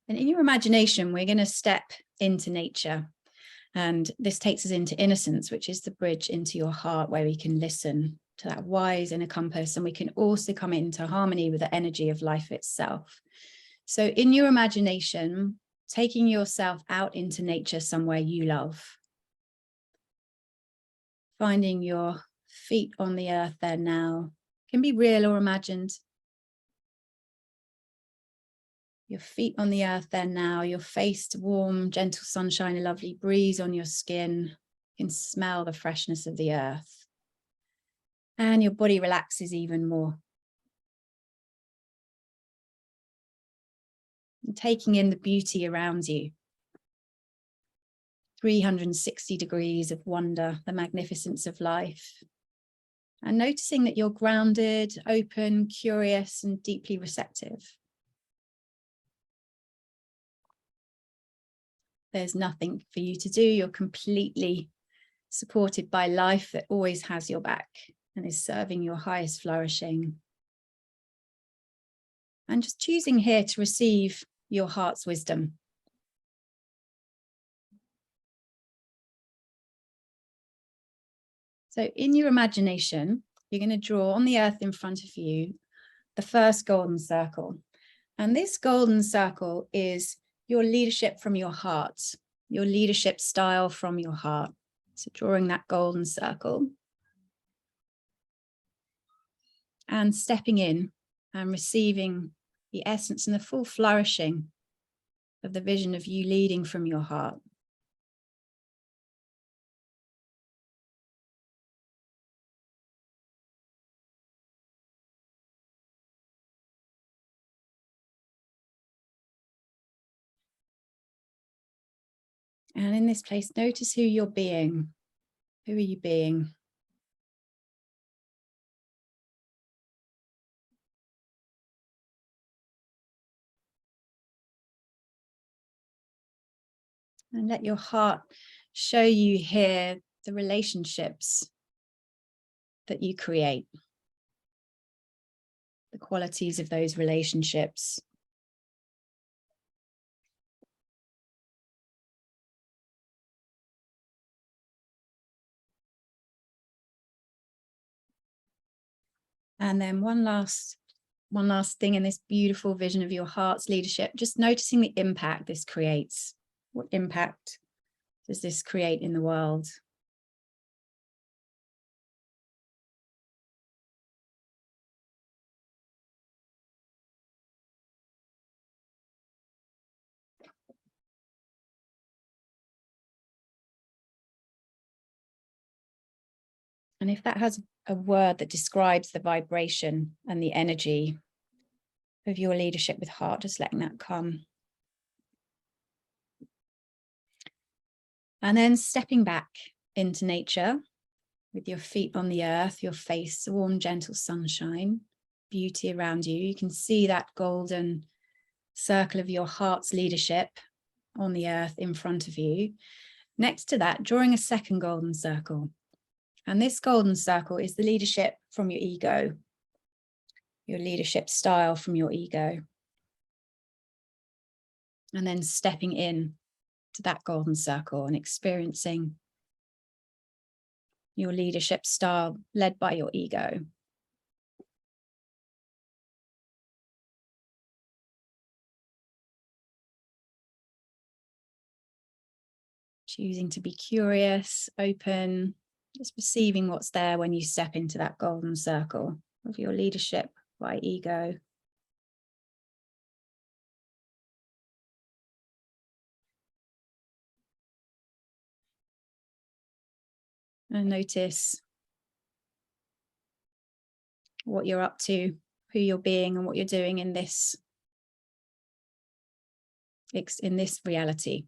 And in your imagination, we're going to step into nature. And this takes us into innocence, which is the bridge into your heart where we can listen to that wise inner compass. And we can also come into harmony with the energy of life itself. So in your imagination, taking yourself out into nature somewhere you love. Finding your feet on the earth there now. Can be real or imagined. Your feet on the earth there now, your face to warm, gentle sunshine, a lovely breeze on your skin. You can smell the freshness of the earth. And your body relaxes even more. And taking in the beauty around you. 360 degrees of wonder, the magnificence of life. And noticing that you're grounded, open, curious, and deeply receptive. There's nothing for you to do. You're completely supported by life that always has your back and is serving your highest flourishing. And just choosing here to receive your heart's wisdom. So in your imagination, you're going to draw on the earth in front of you the first golden circle. And this golden circle is your leadership from your heart, your leadership style from your heart. So drawing that golden circle and stepping in and receiving the essence and the full flourishing of the vision of you leading from your heart. And in this place, notice who you're being. Who are you being? And let your heart show you here the relationships that you create, the qualities of those relationships. And then one last thing in this beautiful vision of your heart's leadership, just noticing the impact this creates. What impact does this create in the world? And if that has a word that describes the vibration and the energy of your leadership with heart, just letting that come. And then stepping back into nature with your feet on the earth, your face, warm, gentle sunshine, beauty around you. You can see that golden circle of your heart's leadership on the earth in front of you. Next to that, drawing a second golden circle. And this golden circle is the leadership from your ego, your leadership style from your ego. And then stepping in to that golden circle and experiencing your leadership style led by your ego. Choosing to be curious, open, just perceiving what's there when you step into that golden circle of your leadership by ego. And notice what you're up to, who you're being, and what you're doing in this reality.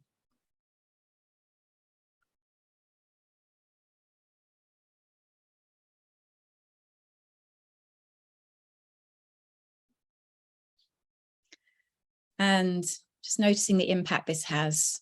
And just noticing the impact this has.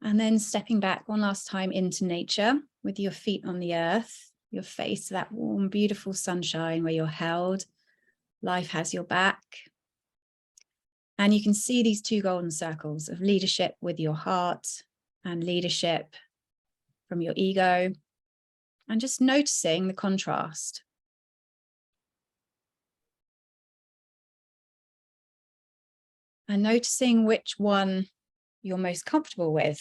And then stepping back one last time into nature with your feet on the earth, your face to that warm, beautiful sunshine where you're held. Life has your back. And you can see these two golden circles of leadership with your heart and leadership from your ego. And just noticing the contrast. And noticing which one you're most comfortable with.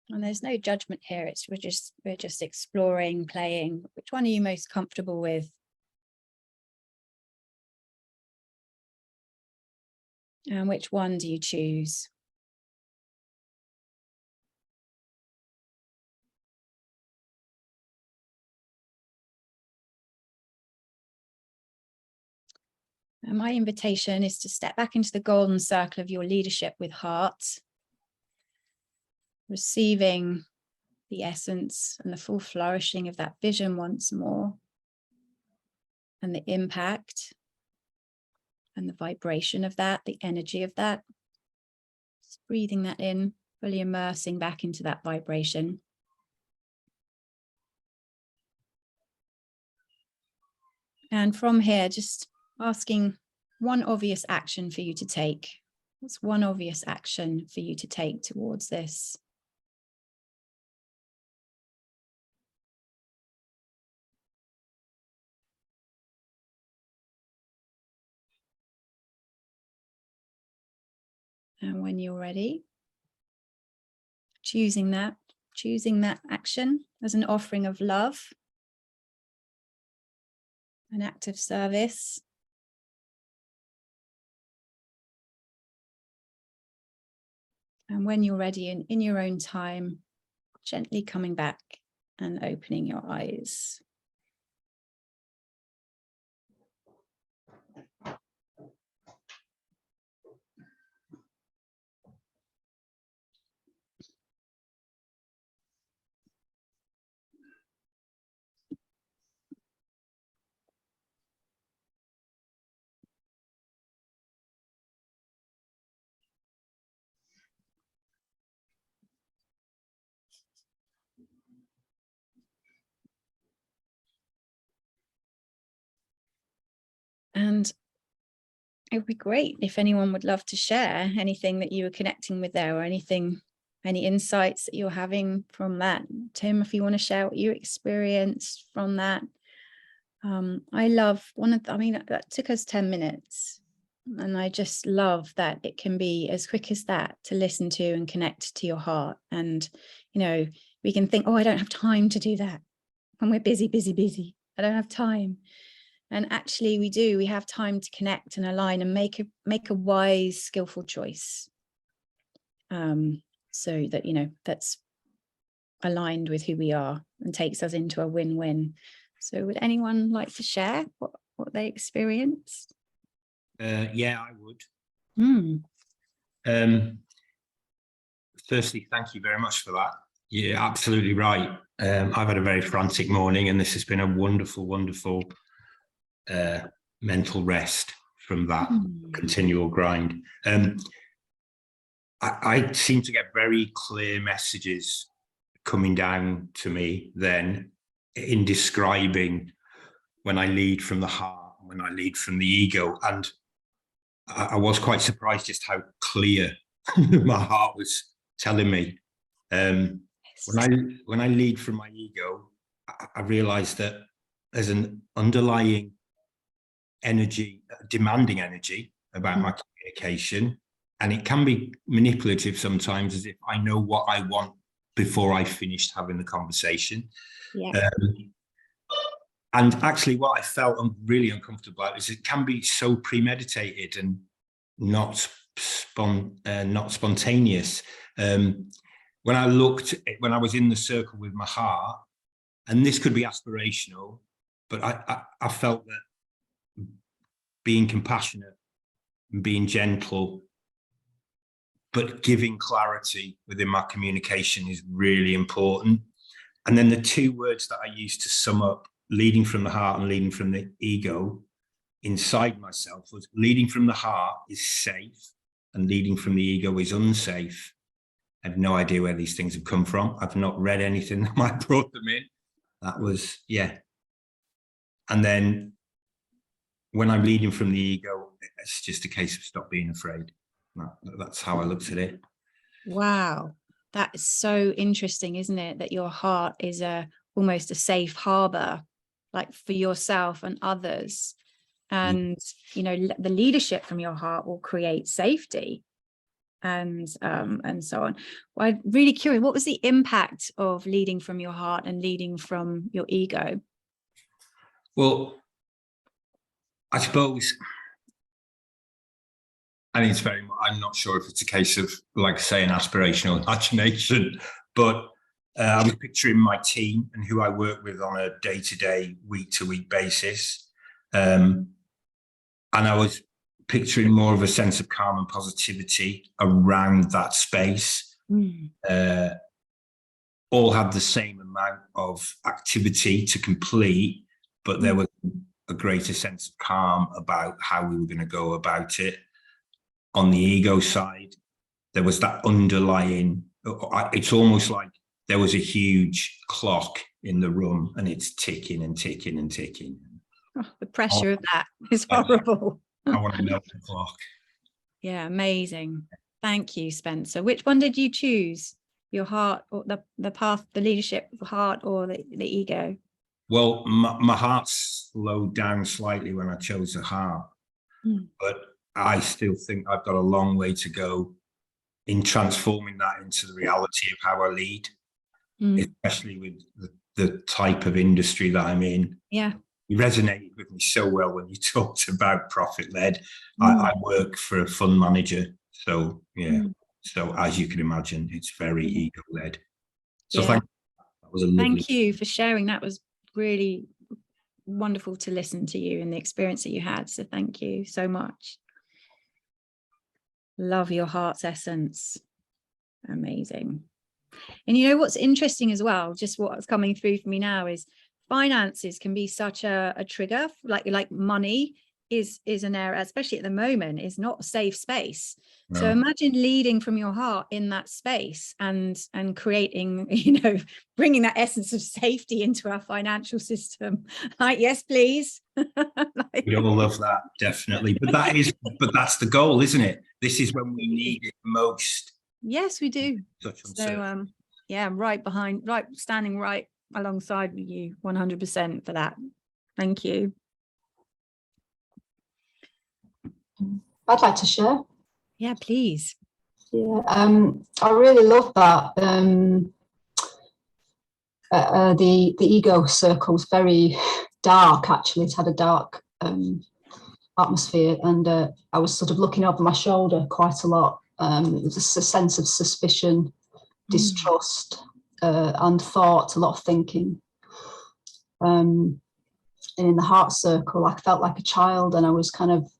And there's no judgment here. We're just exploring, playing. Which one are you most comfortable with? And which one do you choose? And my invitation is to step back into the golden circle of your leadership with heart, receiving the essence and the full flourishing of that vision once more, and the impact and the vibration of that, the energy of that. Just breathing that in, fully immersing back into that vibration. And from here, just asking one obvious action for you to take. What's one obvious action for you to take towards this? And when you're ready, choosing that action as an offering of love, an act of service. And when you're ready, in your own time, gently coming back and opening your eyes. And it would be great if anyone would love to share anything that you were connecting with there, or anything, any insights that you're having from that. Tim, if you want to share what you experienced from that. I love that took us 10 minutes. And I just love that it can be as quick as that to listen to and connect to your heart. And, we can think, oh, I don't have time to do that. When we're busy. I don't have time. And actually we do, we have time to connect and align and make a wise, skillful choice. So that, that's aligned with who we are and takes us into a win-win. So would anyone like to share what they experienced? Yeah, I would. Firstly, thank you very much for that. You're absolutely right. I've had a very frantic morning, and this has been a wonderful, wonderful mental rest from that continual grind. I seem to get very clear messages coming down to me then in describing when I lead from the heart, when I lead from the ego. And I was quite surprised just how clear my heart was telling me. When I lead from my ego, I realized that there's an underlying energy, demanding energy about my communication. And it can be manipulative sometimes, as if I know what I want before I finished having the conversation. Yeah. And actually what I felt really uncomfortable about is it can be so premeditated and not spontaneous. When I was in the circle with my heart, and this could be aspirational, but I felt that being compassionate and being gentle, but giving clarity within my communication is really important. And then the two words that I used to sum up leading from the heart and leading from the ego inside myself was leading from the heart is safe and leading from the ego is unsafe. I have no idea where these things have come from. I've not read anything that might brought them in. That was, yeah. And then when I'm leading from the ego, it's just a case of stop being afraid. That's how I looked at it. Wow. That is so interesting, isn't it? That your heart is almost a safe harbor, like for yourself and others. And, you know, the leadership from your heart will create safety and so on. Well, I'm really curious, what was the impact of leading from your heart and leading from your ego? Well, I suppose, I mean, I'm not sure if it's a case of, like I say, an aspirational imagination, but I was picturing my team and who I work with on a day-to-day, week-to-week basis. And I was picturing more of a sense of calm and positivity around that space. All had the same amount of activity to complete, but there was a greater sense of calm about how we were going to go about it. On the ego side, there was that underlying, it's almost like there was a huge clock in the room and it's ticking and ticking and ticking. Oh, the pressure of that is horrible. I want to melt the clock. Yeah, amazing. Thank you, Spencer. Which one did you choose? Your heart or the path, the leadership of the heart or the ego? Well, my heart slowed down slightly when I chose the heart, but I still think I've got a long way to go in transforming that into the reality of how I lead, especially with the type of industry that I'm in. Yeah. You resonated with me so well when you talked about profit-led. I work for a fund manager. So, yeah. So as you can imagine, it's very ego-led. So yeah. Thank you for sharing. That was really wonderful to listen to you and the experience that you had. So thank you so much. Love your heart's essence. Amazing. And you know what's interesting as well, just what's coming through for me now is finances can be such a trigger, like money is an area, especially at the moment, is not a safe space. No. So imagine leading from your heart in that space and creating, you know, bringing that essence of safety into our financial system. Like, yes, please. We all love that, definitely. But that's the goal, isn't it? This is when we need it most. Yes, we do. So yeah, standing right alongside with you 100% for that. Thank you. I'd like to share. Yeah, please. Yeah, I really love that. The ego circle's very dark, actually. It's had a dark atmosphere, and I was sort of looking over my shoulder quite a lot. It was a sense of suspicion, distrust, and thought, a lot of thinking. And in the heart circle, I felt like a child, and I was kind of,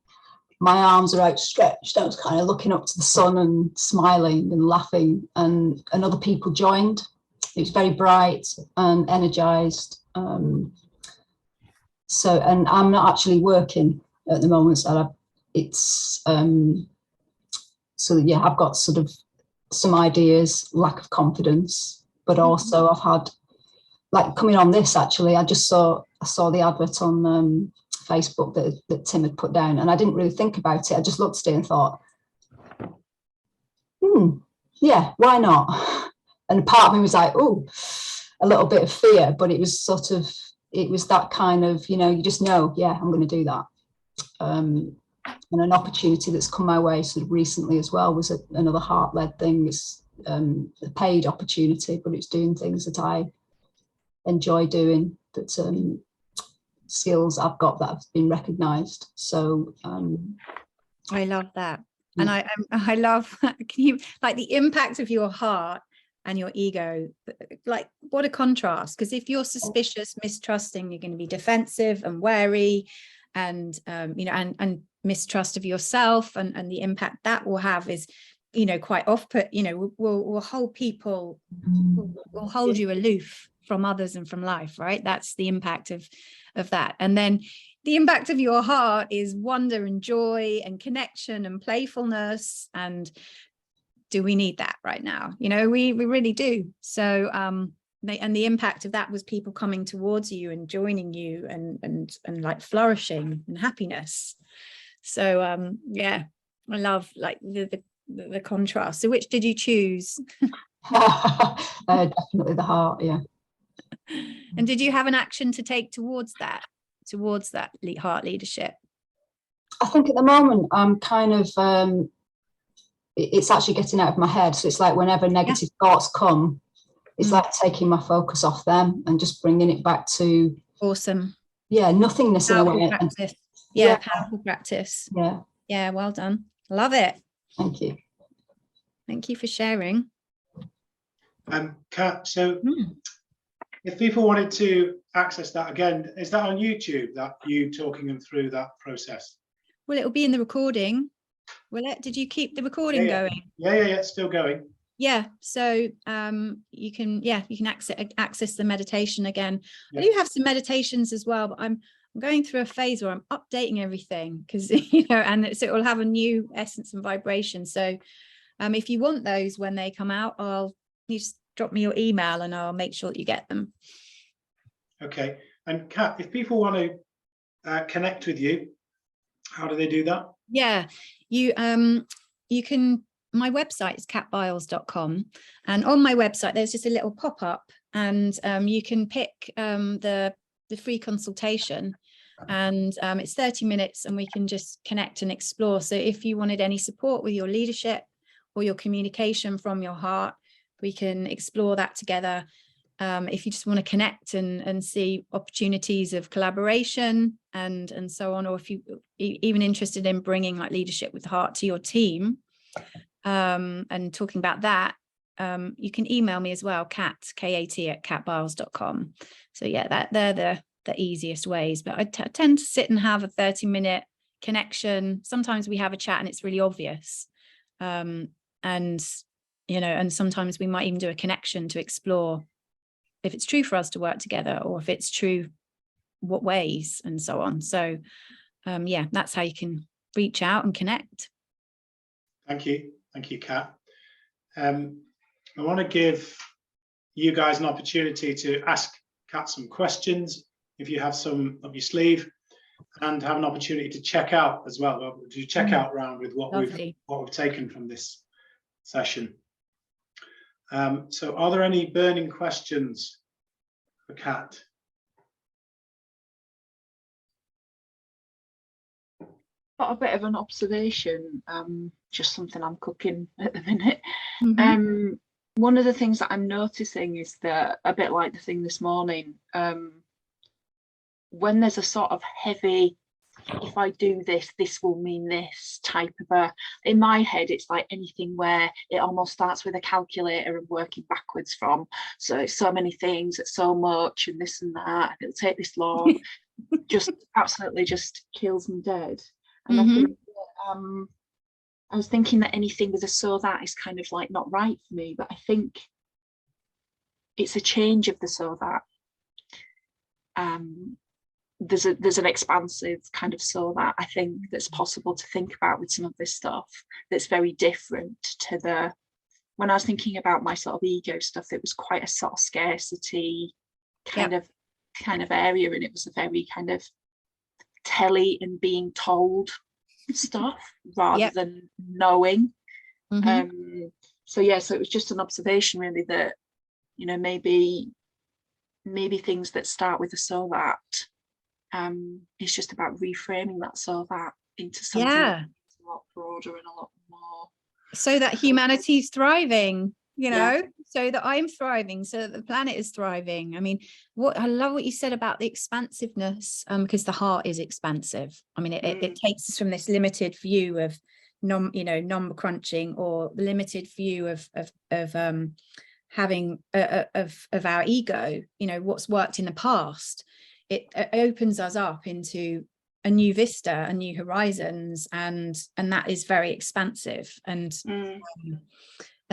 my arms are outstretched. I was kind of looking up to the sun and smiling and laughing, and other people joined. It was very bright and energized. So, and I'm not actually working at the moment, so so yeah, I've got sort of some ideas, lack of confidence, but also I've had, like coming on this, actually, I saw the advert on Facebook that Tim had put down, and I didn't really think about it. I just looked at it and thought, yeah, why not? And part of me was like, oh, a little bit of fear, but it was sort of, it was that kind of, you know, you just know, yeah, I'm going to do that. And an opportunity that's come my way sort of recently as well was another heart-led thing. It's a paid opportunity, but it's doing things that I enjoy doing, that skills I've got that have been recognised. So I love that. And I love, can you, like, the impact of your heart and your ego, like, what a contrast. Because if you're suspicious, mistrusting, you're going to be defensive and wary, and and mistrust of yourself, and the impact that will have is, quite off-put. Will hold people, will hold you aloof from others and from life, right? That's the impact of that. And then the impact of your heart is wonder and joy and connection and playfulness. And do we need that right now? We really do. So and the impact of that was people coming towards you and joining you, and like flourishing and happiness. So yeah, I love, like, the contrast. So which did you choose? Definitely the heart, yeah. And did you have an action to take towards that heart leadership? I think at the moment I'm kind of it's actually getting out of my head. So it's like whenever negative thoughts come, it's like taking my focus off them and just bringing it back to nothingness in a way. Practice. Powerful practice. Yeah, well done. Love it. Thank you. Thank you for sharing. Kat, so if people wanted to access that again, is that on YouTube, that you talking them through that process? Well, it'll be in the recording. Will it? Did you keep the recording going? Yeah, it's still going. Yeah, so you can access the meditation again. I do have some meditations as well, but I'm going through a phase where I'm updating everything, because and so it will have a new essence and vibration. So if you want those when they come out, you just drop me your email and I'll make sure that you get them. Okay. And Kat, if people want to connect with you, how do they do that? Yeah, you can. My website is katbyles.com, and on my website there's just a little pop-up, and you can pick the free consultation, and it's 30 minutes, and we can just connect and explore. So if you wanted any support with your leadership or your communication from your heart, we can explore that together. If you just want to connect and see opportunities of collaboration and so on, or if you even interested in bringing, like, leadership with heart to your team, and talking about that, you can email me as well, Kat, @katbyles.com. So yeah, they're the easiest ways. But I tend to sit and have a 30-minute connection. Sometimes we have a chat and it's really obvious, and sometimes we might even do a connection to explore if it's true for us to work together, or if it's true, what ways, and so on. So yeah, that's how you can reach out and connect. Thank you, Kat. I want to give you guys an opportunity to ask Kat some questions if you have some up your sleeve, and have an opportunity to check out as well, to check out round with what we've taken from this session. So are there any burning questions for Kat? Got a bit of an observation, just something I'm cooking at the minute. One of the things that I'm noticing is that, a bit like the thing this morning, when there's a sort of heavy, if I do this, this will mean this type of in my head, it's like anything where it almost starts with a calculator and working backwards from. So it's so many things, it's so much, and this and that, and it'll take this long, just absolutely just kills me dead. And I think that, I was thinking that anything with a so that is kind of like not right for me, but I think it's a change of the so that. There's an expansive kind of so that I think that's possible to think about with some of this stuff that's very different to the, when I was thinking about my sort of ego stuff, it was quite a sort of scarcity kind of area, and it was a very kind of telly and being told stuff rather than knowing. So yeah, so it was just an observation really that, maybe things that start with a so that, it's just about reframing that so that into something that's a lot broader and a lot more, so that humanity's thriving. you know, so that I'm thriving, so that the planet is thriving. I mean, I love what you said about the expansiveness, because the heart is expansive. I mean, it takes us from this limited view of number crunching, or limited view of having of our ego, you know, what's worked in the past. It opens us up into a new vista, a new horizons, and that is very expansive, and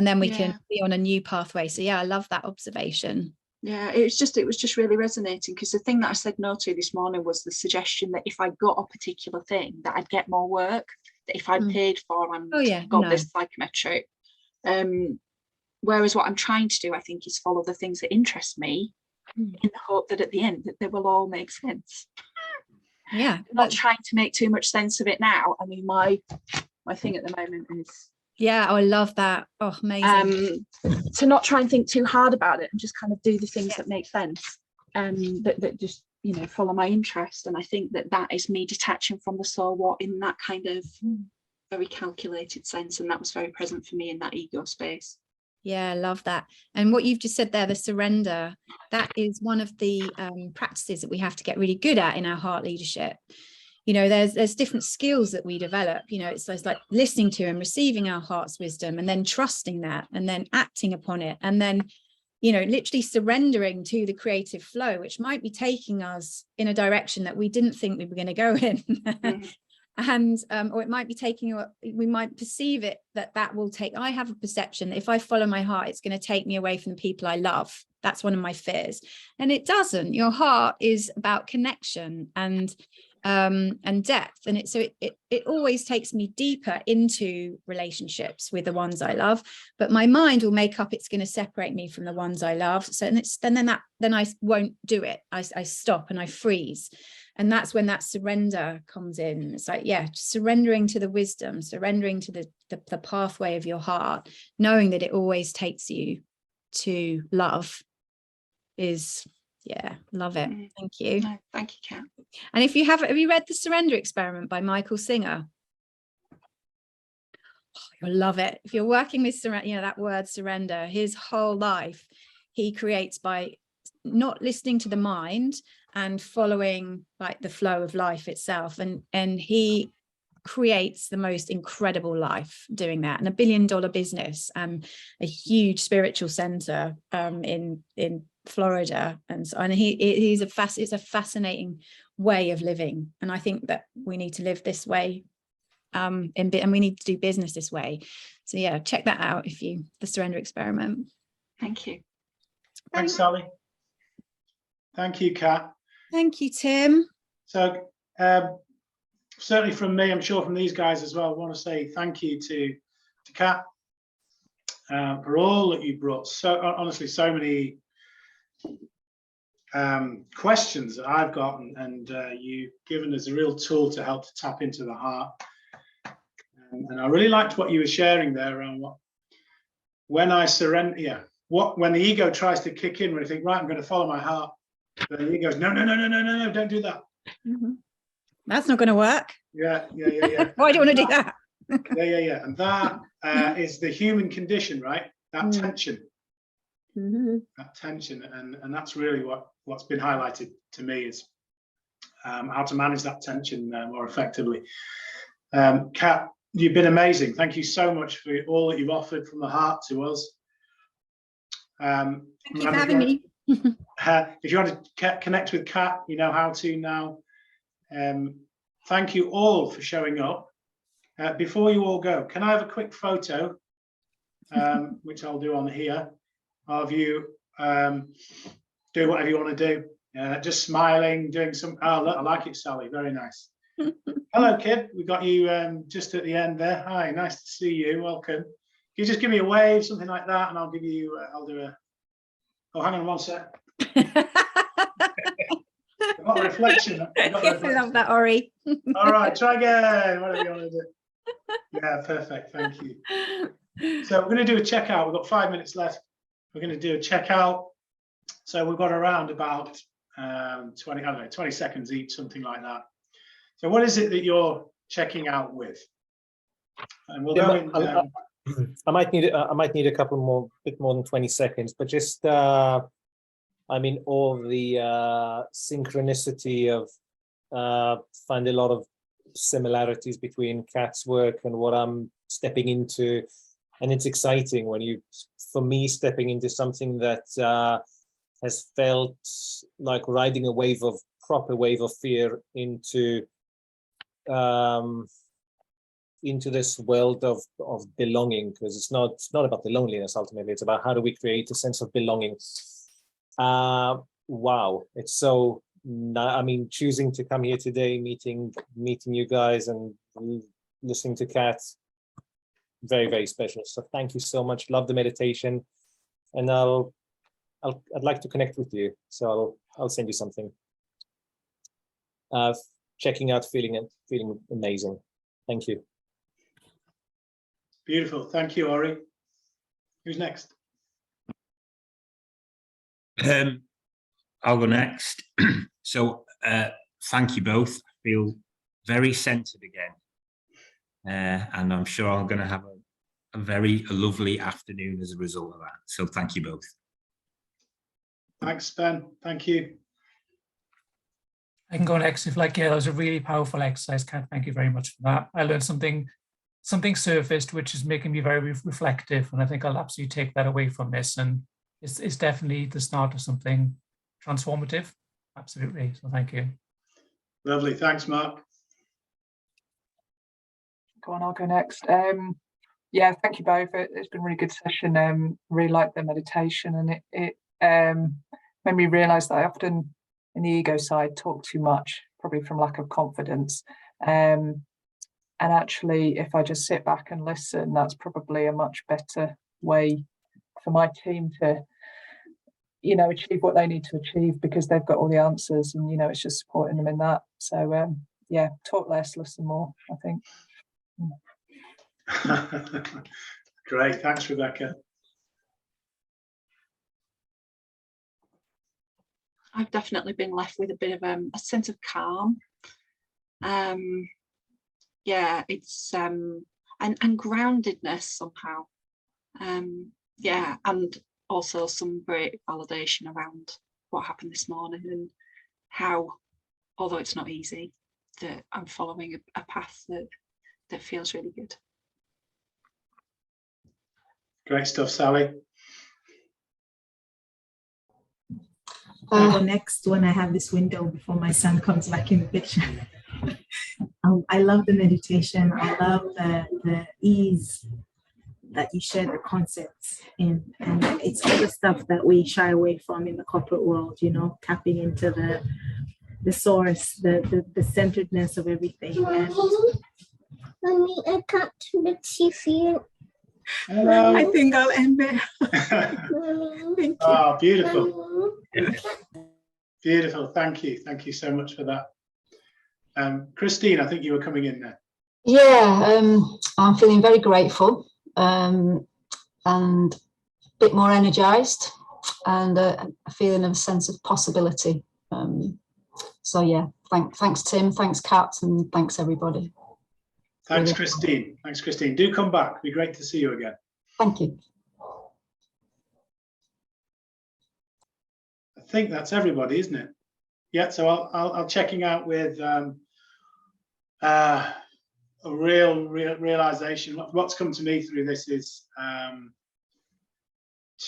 then we can be on a new pathway. So yeah, I love that observation. Yeah, it was just really resonating, because the thing that I said no to this morning was the suggestion that if I got a particular thing, that I'd get more work, that if I paid for and got this psychometric. Whereas what I'm trying to do, I think, is follow the things that interest me, in the hope that at the end that they will all make sense. Yeah, I'm not trying to make too much sense of it now. I mean, my thing at the moment is, I love that. Oh, amazing. To not try and think too hard about it, and just kind of do the things that make sense, that just, you know, follow my interest. And I think that is me detaching from the so what in that kind of very calculated sense, and that was very present for me in that ego space. Yeah, I love that. And what you've just said there, the surrender, that is one of the practices that we have to get really good at in our heart leadership. You know, there's different skills that we develop. You know, it's like listening to and receiving our heart's wisdom, and then trusting that, and then acting upon it, and then, you know, literally surrendering to the creative flow, which might be taking us in a direction that we didn't think we were going to go in. And or it might be taking, we might perceive it that will take, I have a perception that if I follow my heart, it's going to take me away from the people I love. That's one of my fears. And it doesn't. Your heart is about connection and depth, and it always takes me deeper into relationships with the ones I love, but my mind will make up it's going to separate me from the ones I love. So then I won't do it. I stop and I freeze. And that's when that surrender comes in. It's like, surrendering to the wisdom, surrendering to the pathway of your heart, knowing that it always takes you to love is, love it. Thank you. No, thank you, Kat. And if you have you read The Surrender Experiment by Michael Singer? Oh, you'll love it. If you're working with that word surrender, his whole life he creates by not listening to the mind and following like the flow of life itself, and he creates the most incredible life doing that, and $1 billion business, and a huge spiritual center in Florida, and so, and it's a fascinating way of living, and I think that we need to live this way, and we need to do business this way. So check that out The Surrender Experiment. Thank you. Thanks, Sally. Thank you, Kat. Thank you, Tim. So certainly from me, I'm sure from these guys as well, I want to say thank you to Kat for all that you brought. So honestly, so many questions that I've got, and you've given us a real tool to help to tap into the heart. And I really liked what you were sharing there around when I surrender, when the ego tries to kick in, when you think, right, I'm going to follow my heart, then the ego goes, no, don't do that. That's not going to work. Yeah. Why do you want to do that? Yeah. And that is the human condition, right? That tension. That tension, and that's really what's been highlighted to me is how to manage that tension more effectively. Kat, you've been amazing. Thank you so much for all that you've offered from the heart to us. Thank you for having me. If you want to connect with Kat, you know how to now. Thank you all for showing up. Before you all go, can I have a quick photo, which I'll do on here, of you do whatever you want to do, just smiling, doing some, look, I like it, Sally, very nice. Hello, kid, we got you just at the end there. Hi, nice to see you, welcome. Can you just give me a wave, something like that, and I'll give you, I'll do a, oh, hang on one sec. I've got a reflection. I love that, Ori. All right, try again, whatever you want to do. Yeah, perfect, thank you. So we're going to do a checkout. We've got 5 minutes left. We're going to do a checkout. So we've got around about 20 seconds each, something like that. So what is it that you're checking out with? And we'll go in. I might need a couple bit more than 20 seconds, but just I mean, all the synchronicity of find a lot of similarities between Kat's work and what I'm stepping into, and it's exciting when for me, stepping into something that has felt like riding a proper wave of fear into this world of belonging, because it's not about the loneliness. Ultimately, it's about how do we create a sense of belonging. Wow, it's so, I mean, choosing to come here today, meeting you guys and listening to Kat, very, very special. So thank you so much. Love the meditation, and I'd like to connect with you, so I'll send you something. Checking out, feeling amazing. Thank you. Beautiful. Thank you, Ori. Who's next? I'll go next. So thank you both. I feel very centered again. And I'm sure I'm going to have a lovely afternoon as a result of that. So thank you both. Thanks, Ben. Thank you. I can go next if like, yeah, that was a really powerful exercise. Kat, thank you very much for that. I learned something surfaced, which is making me very reflective. And I think I'll absolutely take that away from this. And it's definitely the start of something transformative. Absolutely. So thank you. Lovely. Thanks, Mark. Go on, I'll go next. Yeah, thank you both. It's been a really good session. Really liked the meditation, and it made me realise that I often, in the ego side, talk too much, probably from lack of confidence. And actually, if I just sit back and listen, that's probably a much better way for my team to, you know, achieve what they need to achieve, because they've got all the answers, and, you know, it's just supporting them in that. So, yeah, talk less, listen more, I think. Great. Thanks, Rebecca. I've definitely been left with a bit of a sense of calm. Yeah, it's and groundedness somehow. Yeah, and also some great validation around what happened this morning, and how, although it's not easy, that I'm following a path that feels really good. Great stuff, Sally. I'll go next when I have this window before my son comes back in the picture. I love the meditation. I love the ease that you share the concepts in, and it's all the stuff that we shy away from in the corporate world, you know, tapping into the source, the centeredness of everything. Mommy, I can't make you feel. Hello. I think I'll end there. Mommy. Thank you. Oh, beautiful. Beautiful. Thank you. Thank you so much for that. Christine, I think you were coming in there. Yeah, I'm feeling very grateful and a bit more energized, and a feeling of a sense of possibility. So yeah, thanks Tim, thanks Kat, and thanks everybody. Thanks, Christine. Thanks, Christine. Do come back. It'd be great to see you again. Thank you. I think that's everybody, isn't it? Yeah. So I'll checking out with a real realization. What's come to me through this is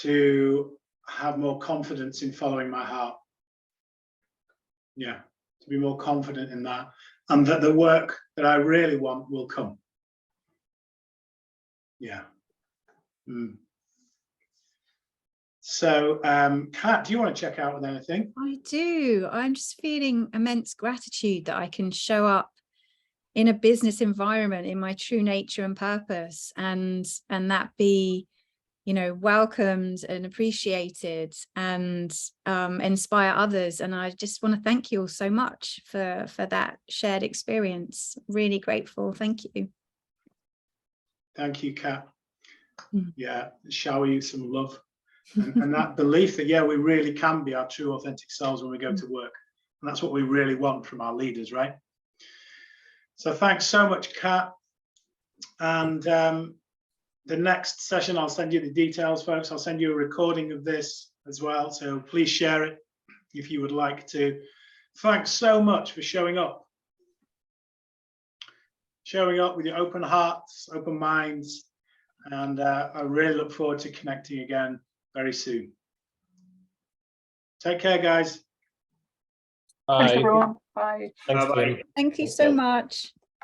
to have more confidence in following my heart. Yeah, to be more confident in that, and that the work that I really want will come. Yeah. So, Kat, do you want to check out with anything? I do. I'm just feeling immense gratitude that I can show up in a business environment in my true nature and purpose, and that be, you know, welcomed and appreciated, and inspire others. And I just want to thank you all so much for that shared experience. Really grateful. Thank you. Thank you, Kat. Yeah, shower you some love. And that belief that, yeah, we really can be our true authentic selves when we go to work. And that's what we really want from our leaders, right? So thanks so much, Kat. And the next session, I'll send you the details, folks. I'll send you a recording of this as well. So please share it if you would like to. Thanks so much for showing up. Showing up with your open hearts, open minds. And I really look forward to connecting again very soon. Take care, guys. Thanks, Bye. everyone. Bye. Thanks, Bye-bye. Tim. Thank you Thanks, so guys. much.